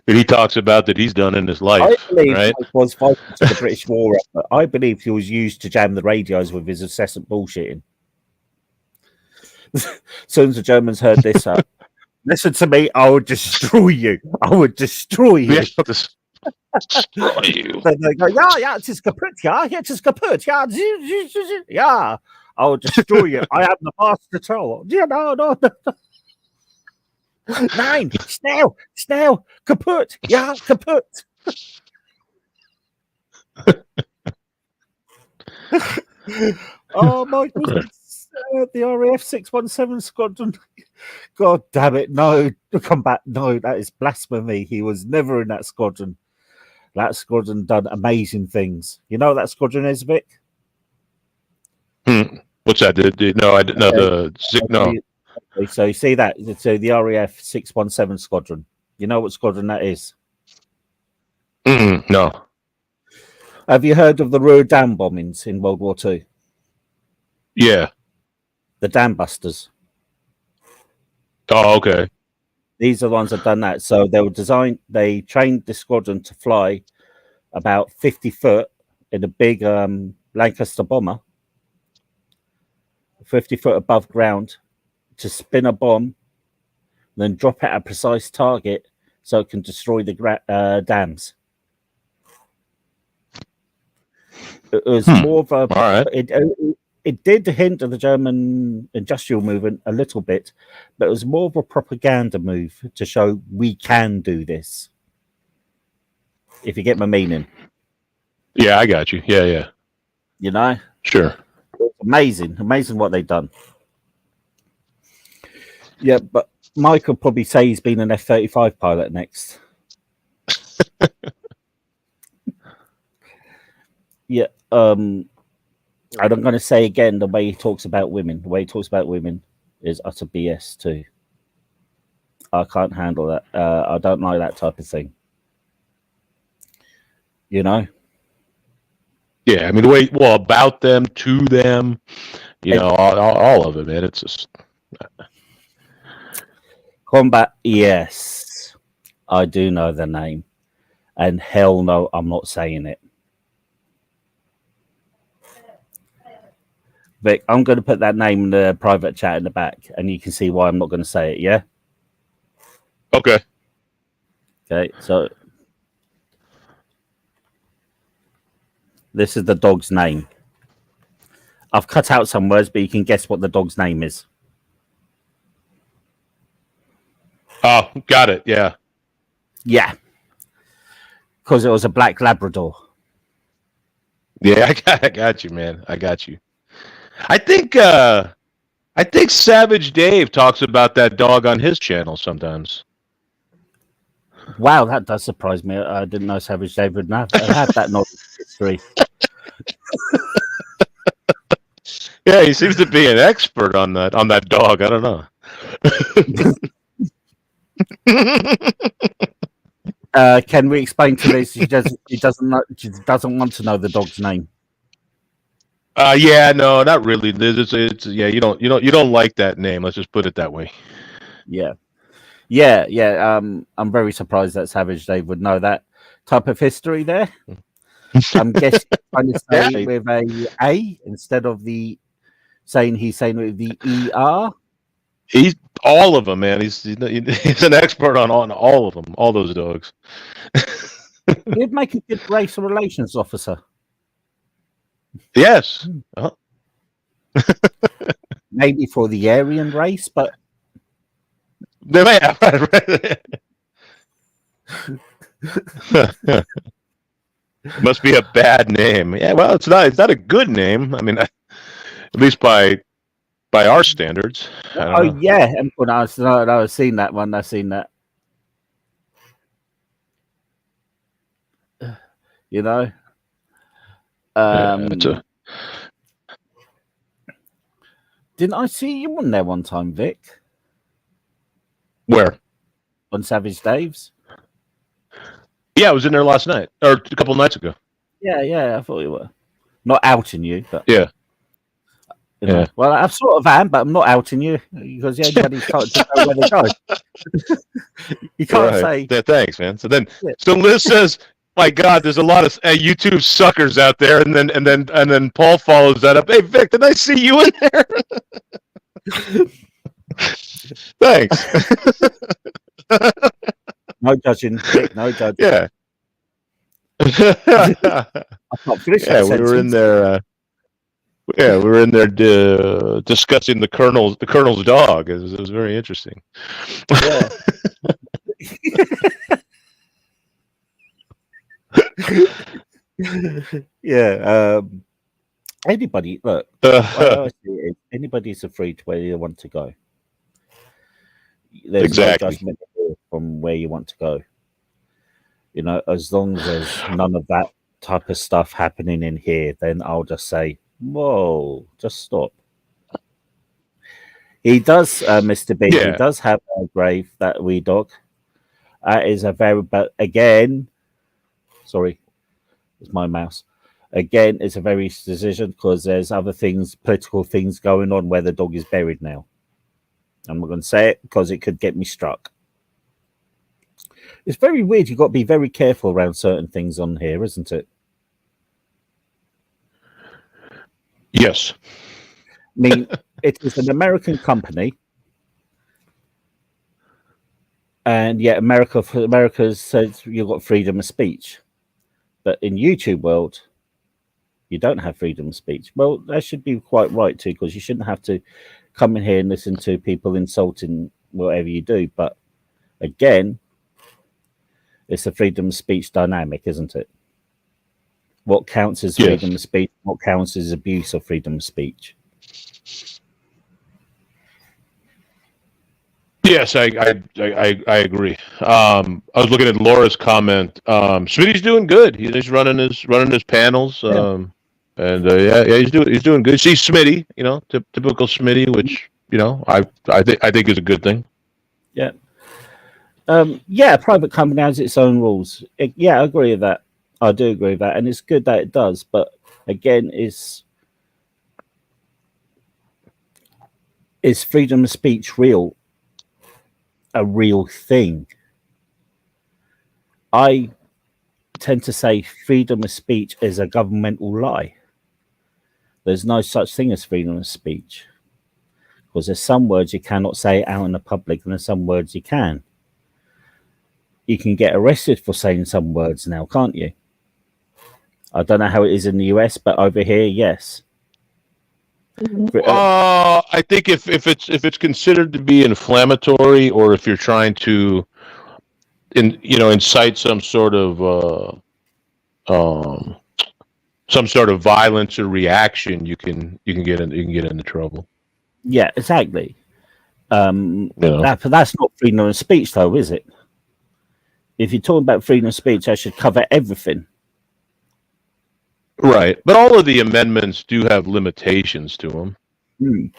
that he talks about that he's done in his life. I believe right? Mike was fighting to the British war effort. I believe he was used to jam the radios with his incessant bullshitting. As soon as the Germans heard this, listen to me, I would destroy you. I would destroy you. Yes, destroy you. Then they go, yeah, it is kaput, yeah, it is kaput, yeah, yeah. I will destroy you. I am the master troll. Yeah, no. 9, snail, kaput, yeah, kaput. Oh, Michael, the RAF 617 squadron. God damn it, no, combat, no, that is blasphemy. He was never in that squadron. That squadron done amazing things. You know what that squadron is, Vic? What's that? No, I didn't know no. Okay, so you see that? So the RAF 617 squadron. You know what squadron that is? No. Have you heard of the Ruhr Dam bombings in World War II? Yeah. The Dam Busters. Oh, okay. These are the ones that done that. So they trained the squadron to fly about 50 foot in a big Lancaster bomber, 50 foot above ground, to spin a bomb, then drop it at a precise target so it can destroy the dams. It was more of a... All right. It did hint of the German industrial movement a little bit, but it was more of a propaganda move to show we can do this. If you get my meaning. Yeah, I got you. Yeah. You know? Sure. It's amazing what they've done. Yeah, but Mike would probably say he's been an F-35 pilot next. Yeah, and I'm going to say again, the way he talks about women is utter BS too. I can't handle that. I don't like that type of thing. You know, Yeah, I mean the way about them, to them, all of it, man. It's just Combat. Yes, I do know the name, and hell no, I'm not saying it. Vic, I'm going to put that name in the private chat in the back, and you can see why I'm not going to say it. Yeah. okay. Okay. So this is the dog's name. I've cut out some words, but you can guess what the dog's name is. Oh, got it. Yeah. Yeah, because it was a black Labrador. Yeah, I got you, man. I got you. I think Savage Dave talks about that dog on his channel sometimes. Wow, that does surprise me. I didn't know Savage Dave would have that knowledge of history. Yeah, he seems to be an expert on that dog. I don't know. Can we explain to Liz? She doesn't want to know the dog's name. Yeah, no, not really. It's yeah, you don't like that name. Let's just put it that way. Yeah. I'm very surprised that Savage Dave would know that type of history there. I'm guessing trying to say with a instead of the saying he's saying with the ER. He's all of them, man. He's an expert on all of them, all those dogs. He'd make a good race relations officer. Yes. Maybe for the Aryan race, but they may have. Must be a bad name. Yeah, well, it's not a good name. I mean, at least by our standards. Oh yeah, I've seen that one. I've seen that. You know, didn't I see you on there one time, Vic? Where? On Savage Dave's. Yeah, I was in there last night or a couple nights ago. Yeah, I thought you were. Not outing you, but yeah. You know, well, I sort of am, but I'm not outing you because everybody can't just know where they go. You can't say. Yeah, thanks, man. So Liz says, "My God, there's a lot of YouTube suckers out there," and then Paul follows that up. Hey, Vic, did I see you in there? Thanks. No judging, Vic. No judging. Yeah. We were in there. Yeah, we were in there discussing the colonel's dog. It was very interesting. Yeah. Anybody look. Anybody's free to where you want to go. There's no judgment from where you want to go. You know, as long as there's none of that type of stuff happening in here, then I'll just say, whoa, just stop. He does, Mr. B, he does have a grave, that wee dog. Is a very, but again, sorry, it's my mouse. Again, it's a very decision because there's other things, political things going on where the dog is buried now. I'm not going to say it because it could get me struck. It's very weird. You've got to be very careful around certain things on here, isn't it? Yes. I mean, it is an American company. And yet America says you've got freedom of speech. But in YouTube world, you don't have freedom of speech. Well, that should be quite right too, because you shouldn't have to come in here and listen to people insulting whatever you do. But again, it's a freedom of speech dynamic, isn't it? What counts as freedom of speech? What counts as abuse of freedom of speech? Yes, I agree. I was looking at Laura's comment. Smitty's doing good. He's running his panels. And he's doing good. See Smitty, typical Smitty, which I think is a good thing. Yeah. Yeah, a private company has its own rules. Yeah, I agree with that. I do agree with that, and it's good that it does. But again, is freedom of speech a real thing? I tend to say freedom of speech is a governmental lie. There's no such thing as freedom of speech because there's some words you cannot say out in the public, and there's some words you can. You can get arrested for saying some words now, can't you? I don't know how it is in the US, but over here, yes. I think if it's considered to be inflammatory, or if you're trying to incite um, some sort of violence or reaction, you can get into trouble. Yeah, exactly. You know, That's not freedom of speech, though, is it? If you're talking about freedom of speech, I should cover everything. right? But all of the amendments do have limitations to them. Mm.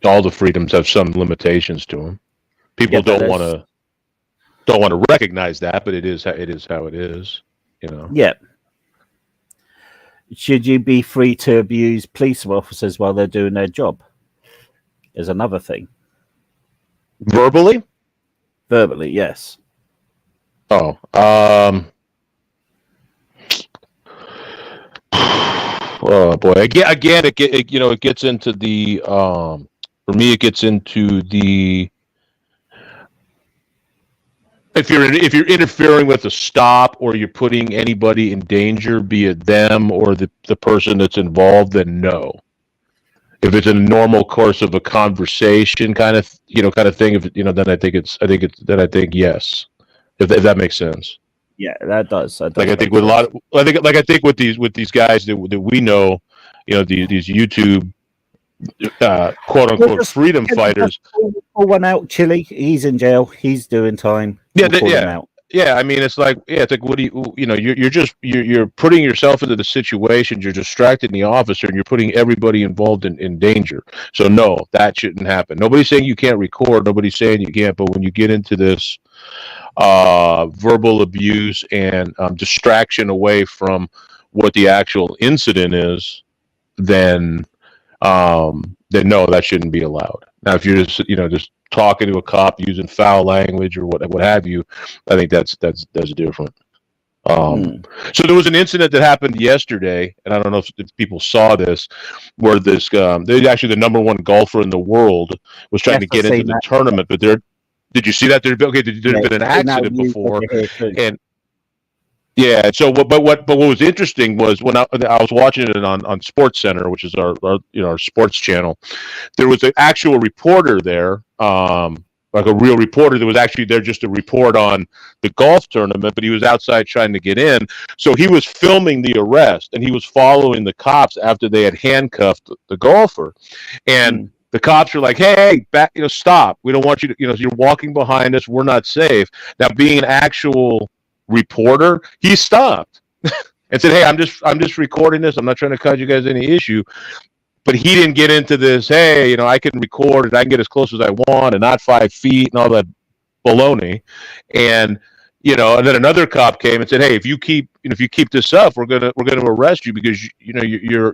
All the freedoms have some limitations to them. Yeah, People but don't want to recognize that, but it is how it is. You know. yeah. Should you be free to abuse police officers while they're doing their job? Is another thing. Verbally? Verbally, yes. Oh, oh boy. Again, it gets into the for me, it gets into the if you're interfering with a stop, or you're putting anybody in danger, be it them or the person that's involved, then no. If it's a normal course of a conversation kind of thing, then I think yes. If that makes sense. Yeah, that does. That Like does I think make with a sense. lot of, I think with these guys that we know, these YouTube quote We'll unquote just, freedom can we just fighters. pull one out, Chili. He's in jail. He's doing time. Yeah, We'll call him yeah, out. yeah. I mean, it's like what do you're putting yourself into the situation. You're distracting the officer, and you're putting everybody involved in danger. So no, that shouldn't happen. Nobody's saying you can't record. Nobody's saying you can't. But when you get into this verbal abuse and distraction away from what the actual incident is, then then no, that shouldn't be allowed. Now, if you're just talking to a cop using foul language or what have you, I think that's different. Mm. So there was an incident that happened yesterday, and I don't know if people saw this, where they're actually the number one golfer in the world was trying Yes, to I've get into seen the that. tournament, but did you see that? There'd Yeah, been an seen that accident news over before, here too. and yeah. So what was interesting was when I was watching it on Sports Center, which is our sports channel. There was an actual reporter there, like a real reporter that was actually there just to report on the golf tournament, but he was outside trying to get in. So he was filming the arrest, and he was following the cops after they had handcuffed the golfer. And Mm. the cops are like, hey, back, stop. We don't want you to, you're walking behind us. We're not safe. Now, being an actual reporter, he stopped and said, hey, I'm just recording this. I'm not trying to cause you guys any issue. But he didn't get into this, hey, I can record it, I can get as close as I want and not 5 feet and all that baloney. And and then another cop came and said, hey, if you keep this up, we're gonna arrest you because you're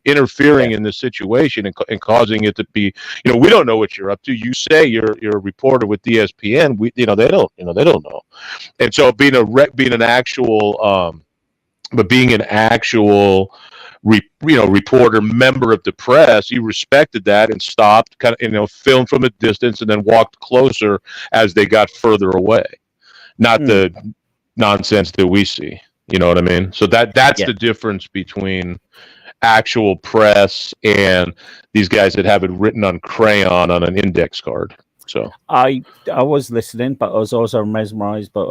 interfering in this situation and causing it to be, we don't know what you're up to. You say you're a reporter with ESPN. They don't know. And so being an actual reporter, member of the press, he respected that and stopped, kind of, filmed from a distance, and then walked closer as they got further away. Not Mm. the nonsense that we see. You know what I mean? So that's Yeah, the difference between actual press and these guys that have it written on crayon on an index card. So I was listening, but I was also mesmerized. But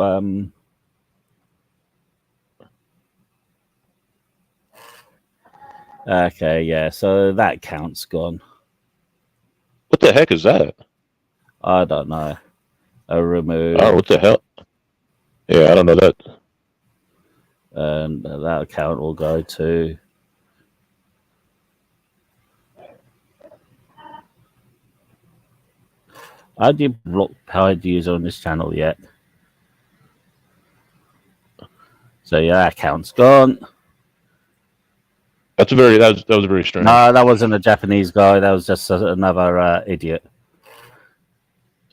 okay, yeah. So that count's gone. what the heck is that? I don't know. I Oh, what removed, the hell? Yeah, I don't know that. and that account will go to. I didn't block paid user on this channel yet. So yeah, that account's gone. That was very strange. No, that wasn't a Japanese guy. That was just another idiot.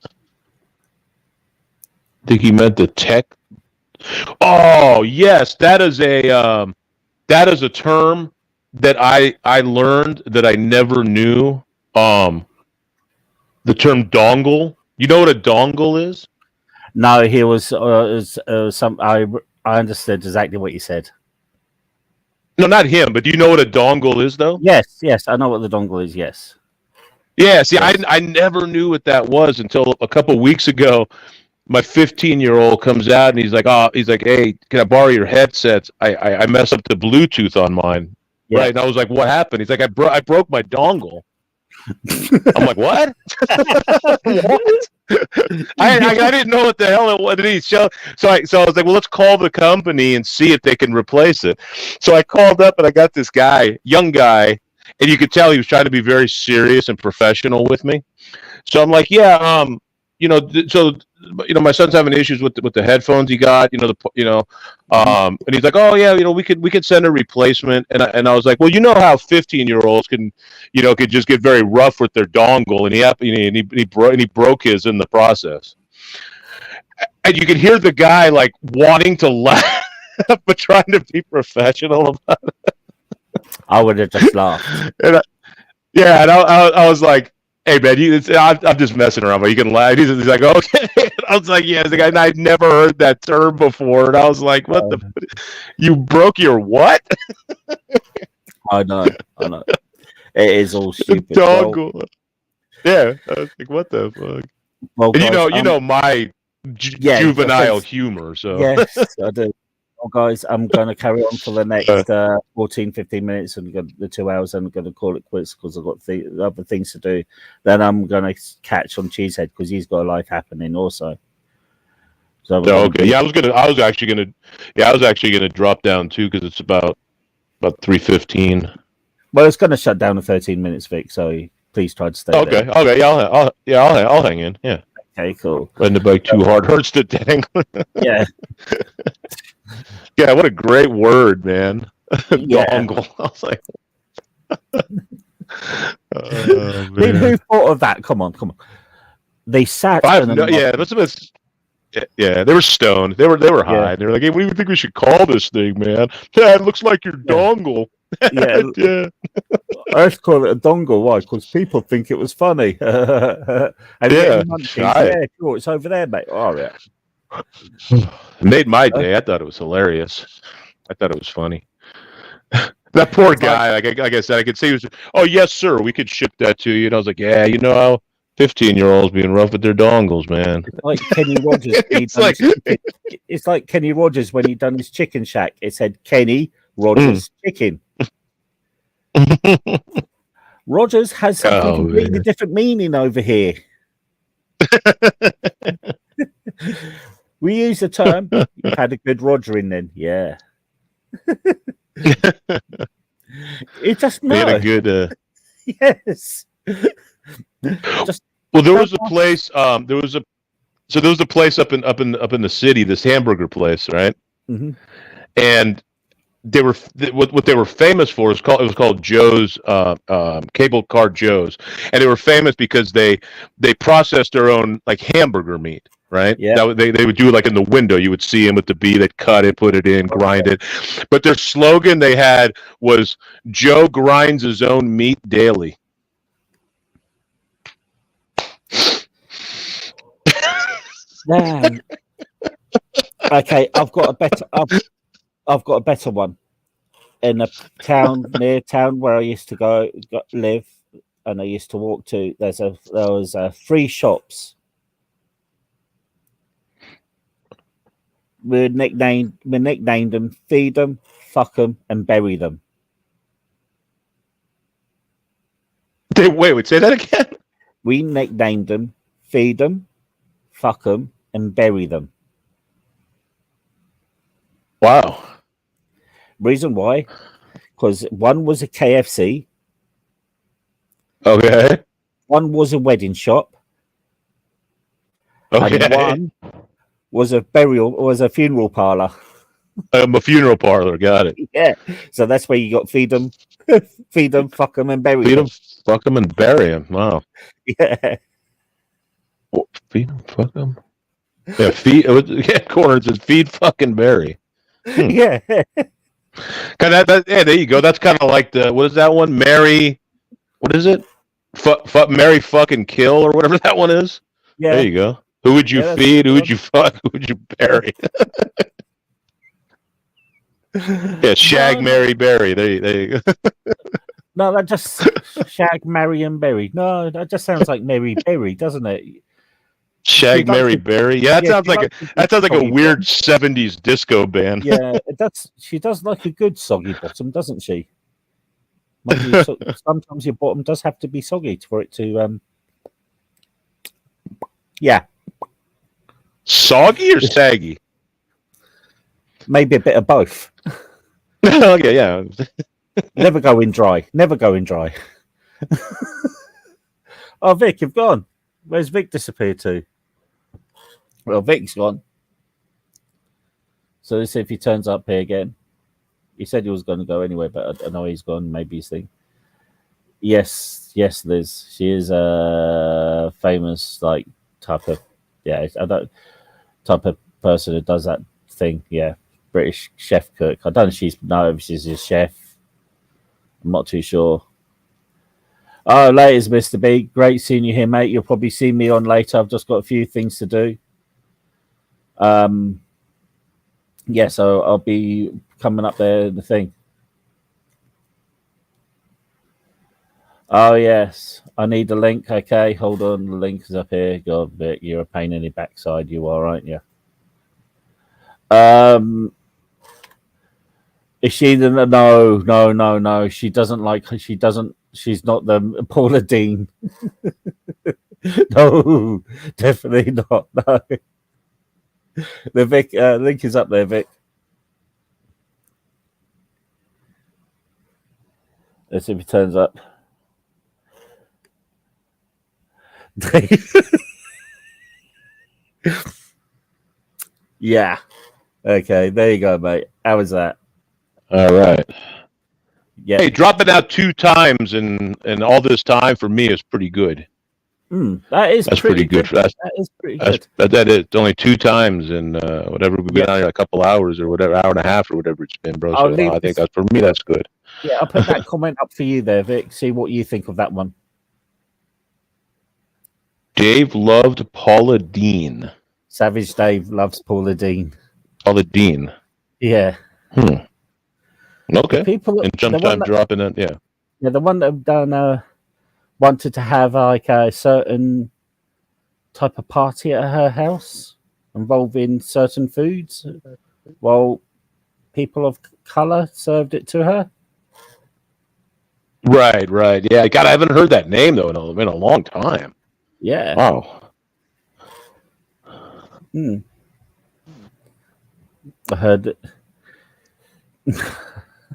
I think he meant the tech. Oh yes, that is a term that I learned that I never knew. The term dongle. You know what a dongle is? No, he was some. I understood exactly what you said. No, not him. But do you know what a dongle is, though? Yes, I know what the dongle is. Yes. Yeah. See, Yes. I never knew what that was until a couple weeks ago. My 15-year-old comes out and he's like, hey, can I borrow your headsets? I messed up the Bluetooth on mine. Yeah. Right. And I was like, what happened? He's like, I broke my dongle. I'm like, what? What? I didn't know what the hell it was. So I was like, well, let's call the company and see if they can replace it. So I called up and I got this guy, young guy, and you could tell he was trying to be very serious and professional with me. So I'm like, yeah, my son's having issues with the headphones he got, and he's like, oh yeah, we could send a replacement, and I was like, well, you know how 15-year-olds could just get very rough with their dongle, and he broke his in the process, and you could hear the guy like wanting to laugh, but trying to be professional about it. I would have just laughed. And I was like, hey man, I'm just messing around, but you can laugh. He's like, okay. I was like, yeah, I'd never heard that term before, and I was like, what you broke your what? I know. It is all stupid. Dongle. Yeah, I was like, what the fuck? Well, and guys, you know my juvenile humor, so yes, I do. Well, guys, I'm going to carry on for the next 14, 15 minutes and the 2 hours. I'm going to call it quits because I've got other things to do. Then I'm going to catch on Cheesehead because he's got a life happening also. So okay, yeah, I was actually gonna drop down too because it's about 3:15. Well, it's going to shut down in 13 minutes, Vic. So please try to stay. Okay, there. Okay, I'll hang in. Yeah. Okay, cool. Letting the bike too hard hurts to dangle. Yeah. Yeah, what a great word, man. Yeah. Dongle. I was like, who thought of that? Come on. They sat. Yeah, they were stoned. They were high. Yeah. They were like, hey, what do you think we should call this thing, man? Yeah, it looks like your dongle. Yeah. Yeah. I just call it a dongle. Why? Because people think it was funny. And yeah, sure, it's over there, mate. Oh, yeah. It made my day. I thought it was hilarious. I thought it was funny. That poor guy, like I said, I could say he was, oh, yes, sir, we could ship that to you. And I was like, yeah, you know how 15-year-olds being rough with their dongles, man. It's like Kenny Rogers. It's like Kenny Rogers when he done his chicken shack. It said Kenny Rogers Chicken. Rogers has a completely different meaning over here. We use the term, you had a good Roger in then. Yeah. It just made a good yes. Well, there was a place. There was a place up in the city. This hamburger place, right? Mm-hmm. And they were what they were famous for it was called Joe's Cable Car Joe's, and they were famous because they processed their own like hamburger meat. Right? Yeah. They would do it like in the window. You would see him with the bee. They'd cut it, put it in, grind it. But their slogan they had was Joe grinds his own meat daily. Man. Okay, I've got a better one. In a town near town where I used to live, and I used to walk to. There was 3 shops. We nicknamed them Feed Them, Fuck Them, and Bury Them. Wait, say that again? We nicknamed them Feed Them, Fuck Them, and Bury Them. Wow. Reason why? Because one was a KFC. Okay. One was a wedding shop. Okay. And one was a funeral parlor. A funeral parlor. Got it. Yeah. So that's where you got feed them, fuck them, and bury Feed them. them, fuck them, and bury them. Wow. Yeah. Oh, feed them, fuck them. Yeah, feed. Yeah, corner says feed, fucking bury. Yeah. Yeah, there you go. That's kind of like what is that one? Mary. What is it? Mary fucking kill or whatever that one is. Yeah. There you go. Who would you feed? Who would you fuck? Who would you bury? Yeah, shag, marry, bury. There you go. No, that just shag, marry, and bury. No, that just sounds like Mary Berry, doesn't it? Shag, marry, bury. Yeah, that sounds like a weird '70s disco band. Yeah, she does like a good soggy bottom, doesn't she? Sometimes your bottom does have to be soggy for it to. Yeah. Soggy or saggy? Maybe a bit of both. Okay, yeah. Never go in dry. Never go in dry. Oh, Vic, you've gone. Where's Vic disappeared to? Well, Vic's gone. So let's see if he turns up here again. He said he was going to go anyway, but I know he's gone. Maybe he's thinking. Yes, Liz. She is a famous type of type of person who does that thing. Yeah, British chef cook. I don't know if she's a chef. I'm not too sure. Oh, laters, Mr. B. Great seeing you here, mate. You'll probably see me on later. I've just got a few things to do. Yeah, so I'll be coming up there. The thing. Oh yes, I need the link. Okay, hold on. The link is up here. God, Vic, you're a pain in the backside. You are, aren't you? Is she the no? She doesn't like. She doesn't. She's not the Paula Dean. No, definitely not. No. The Vic link is up there, Vic. Let's see if he turns up. Yeah. Okay, there you go, mate. How was that? All right. Yeah. Hey, dropping out 2 times in all this time for me is pretty good. That's pretty good. That is pretty good. That is only 2 times in whatever we've been out here, a couple hours or whatever, hour and a half or whatever it's been, bro. So I think for me that's good. Yeah, I'll put that comment up for you there, Vic. See what you think of that one. Dave loved Paula Dean. Savage Dave loves Paula Dean. Paula Dean. Yeah. Okay. People and sometime dropping it, yeah. Yeah, the one that done wanted to have like a certain type of party at her house involving certain foods, while people of color served it to her. Right. Yeah, God, I haven't heard that name though in a long time. Yeah. Wow. I heard it.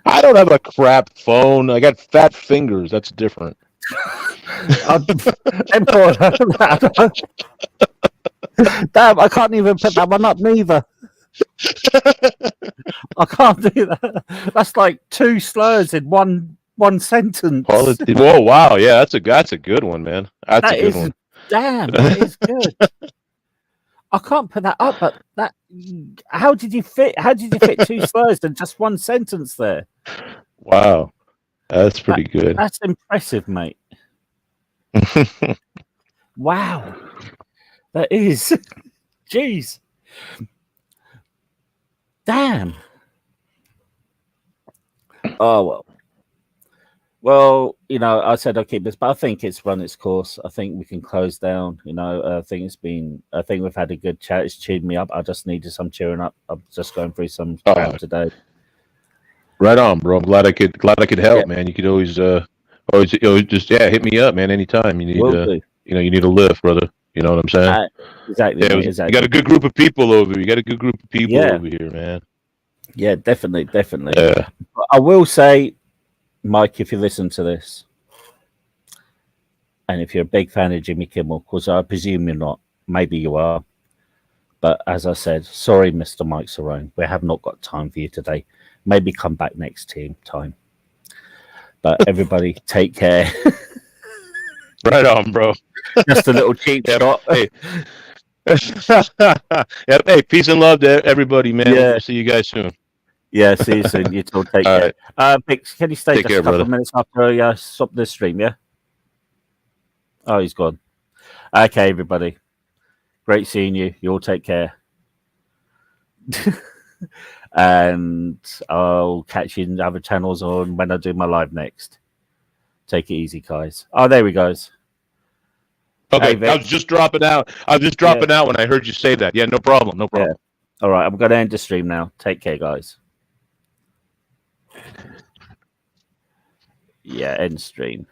I don't have a crap phone. I got fat fingers. That's different. Damn, I can't even put that one up neither. I can't do that. That's like 2 slurs in one sentence. Whoa, wow, yeah, that's a good one, man. That's a good one. Damn, that is good. I can't put that up, but that. How did you fit 2 slurs in just one sentence there? Wow, that's pretty good. That's impressive, mate. Wow, that is. Jeez. Damn. Oh well. Well, I said I'll keep this, but I think it's run its course. I think we can close down. I think we've had a good chat. It's cheered me up. I just needed some cheering up. I'm just going through some crap today. Right on, bro. I'm glad I could help, man. You could always just hit me up, man. Anytime you need you need a lift, brother. You know what I'm saying? Exactly. Yeah, exactly. You got a good group of people over here. You got a good group of people over here, man. Yeah, definitely. Yeah. I will say, Mike, if you listen to this, and if you're a big fan of Jimmy Kimmel, because I presume you're not, maybe you are, But as I said, sorry, Mr. Mike Cerrone, we have not got time for you today. Maybe come back next time. But everybody, take care. Right on, bro. Just a little cheap shot. Hey. Yep. Hey, peace and love to everybody, man. Yeah. We'll see you guys soon. Yeah, see you soon. You two take All care. right. Bix, can you stay Take just care, a couple brother. of minutes after I stop this stream, yeah? Oh, he's gone. Okay, everybody. Great seeing you. You all take care. And I'll catch you in other channels on when I do my live next. Take it easy, guys. Oh, there we goes. Okay, Hey, I was just dropping out. I was just dropping out when I heard you say that. Yeah, no problem. No problem. Yeah. All right, I'm going to end the stream now. Take care, guys. Yeah, end stream.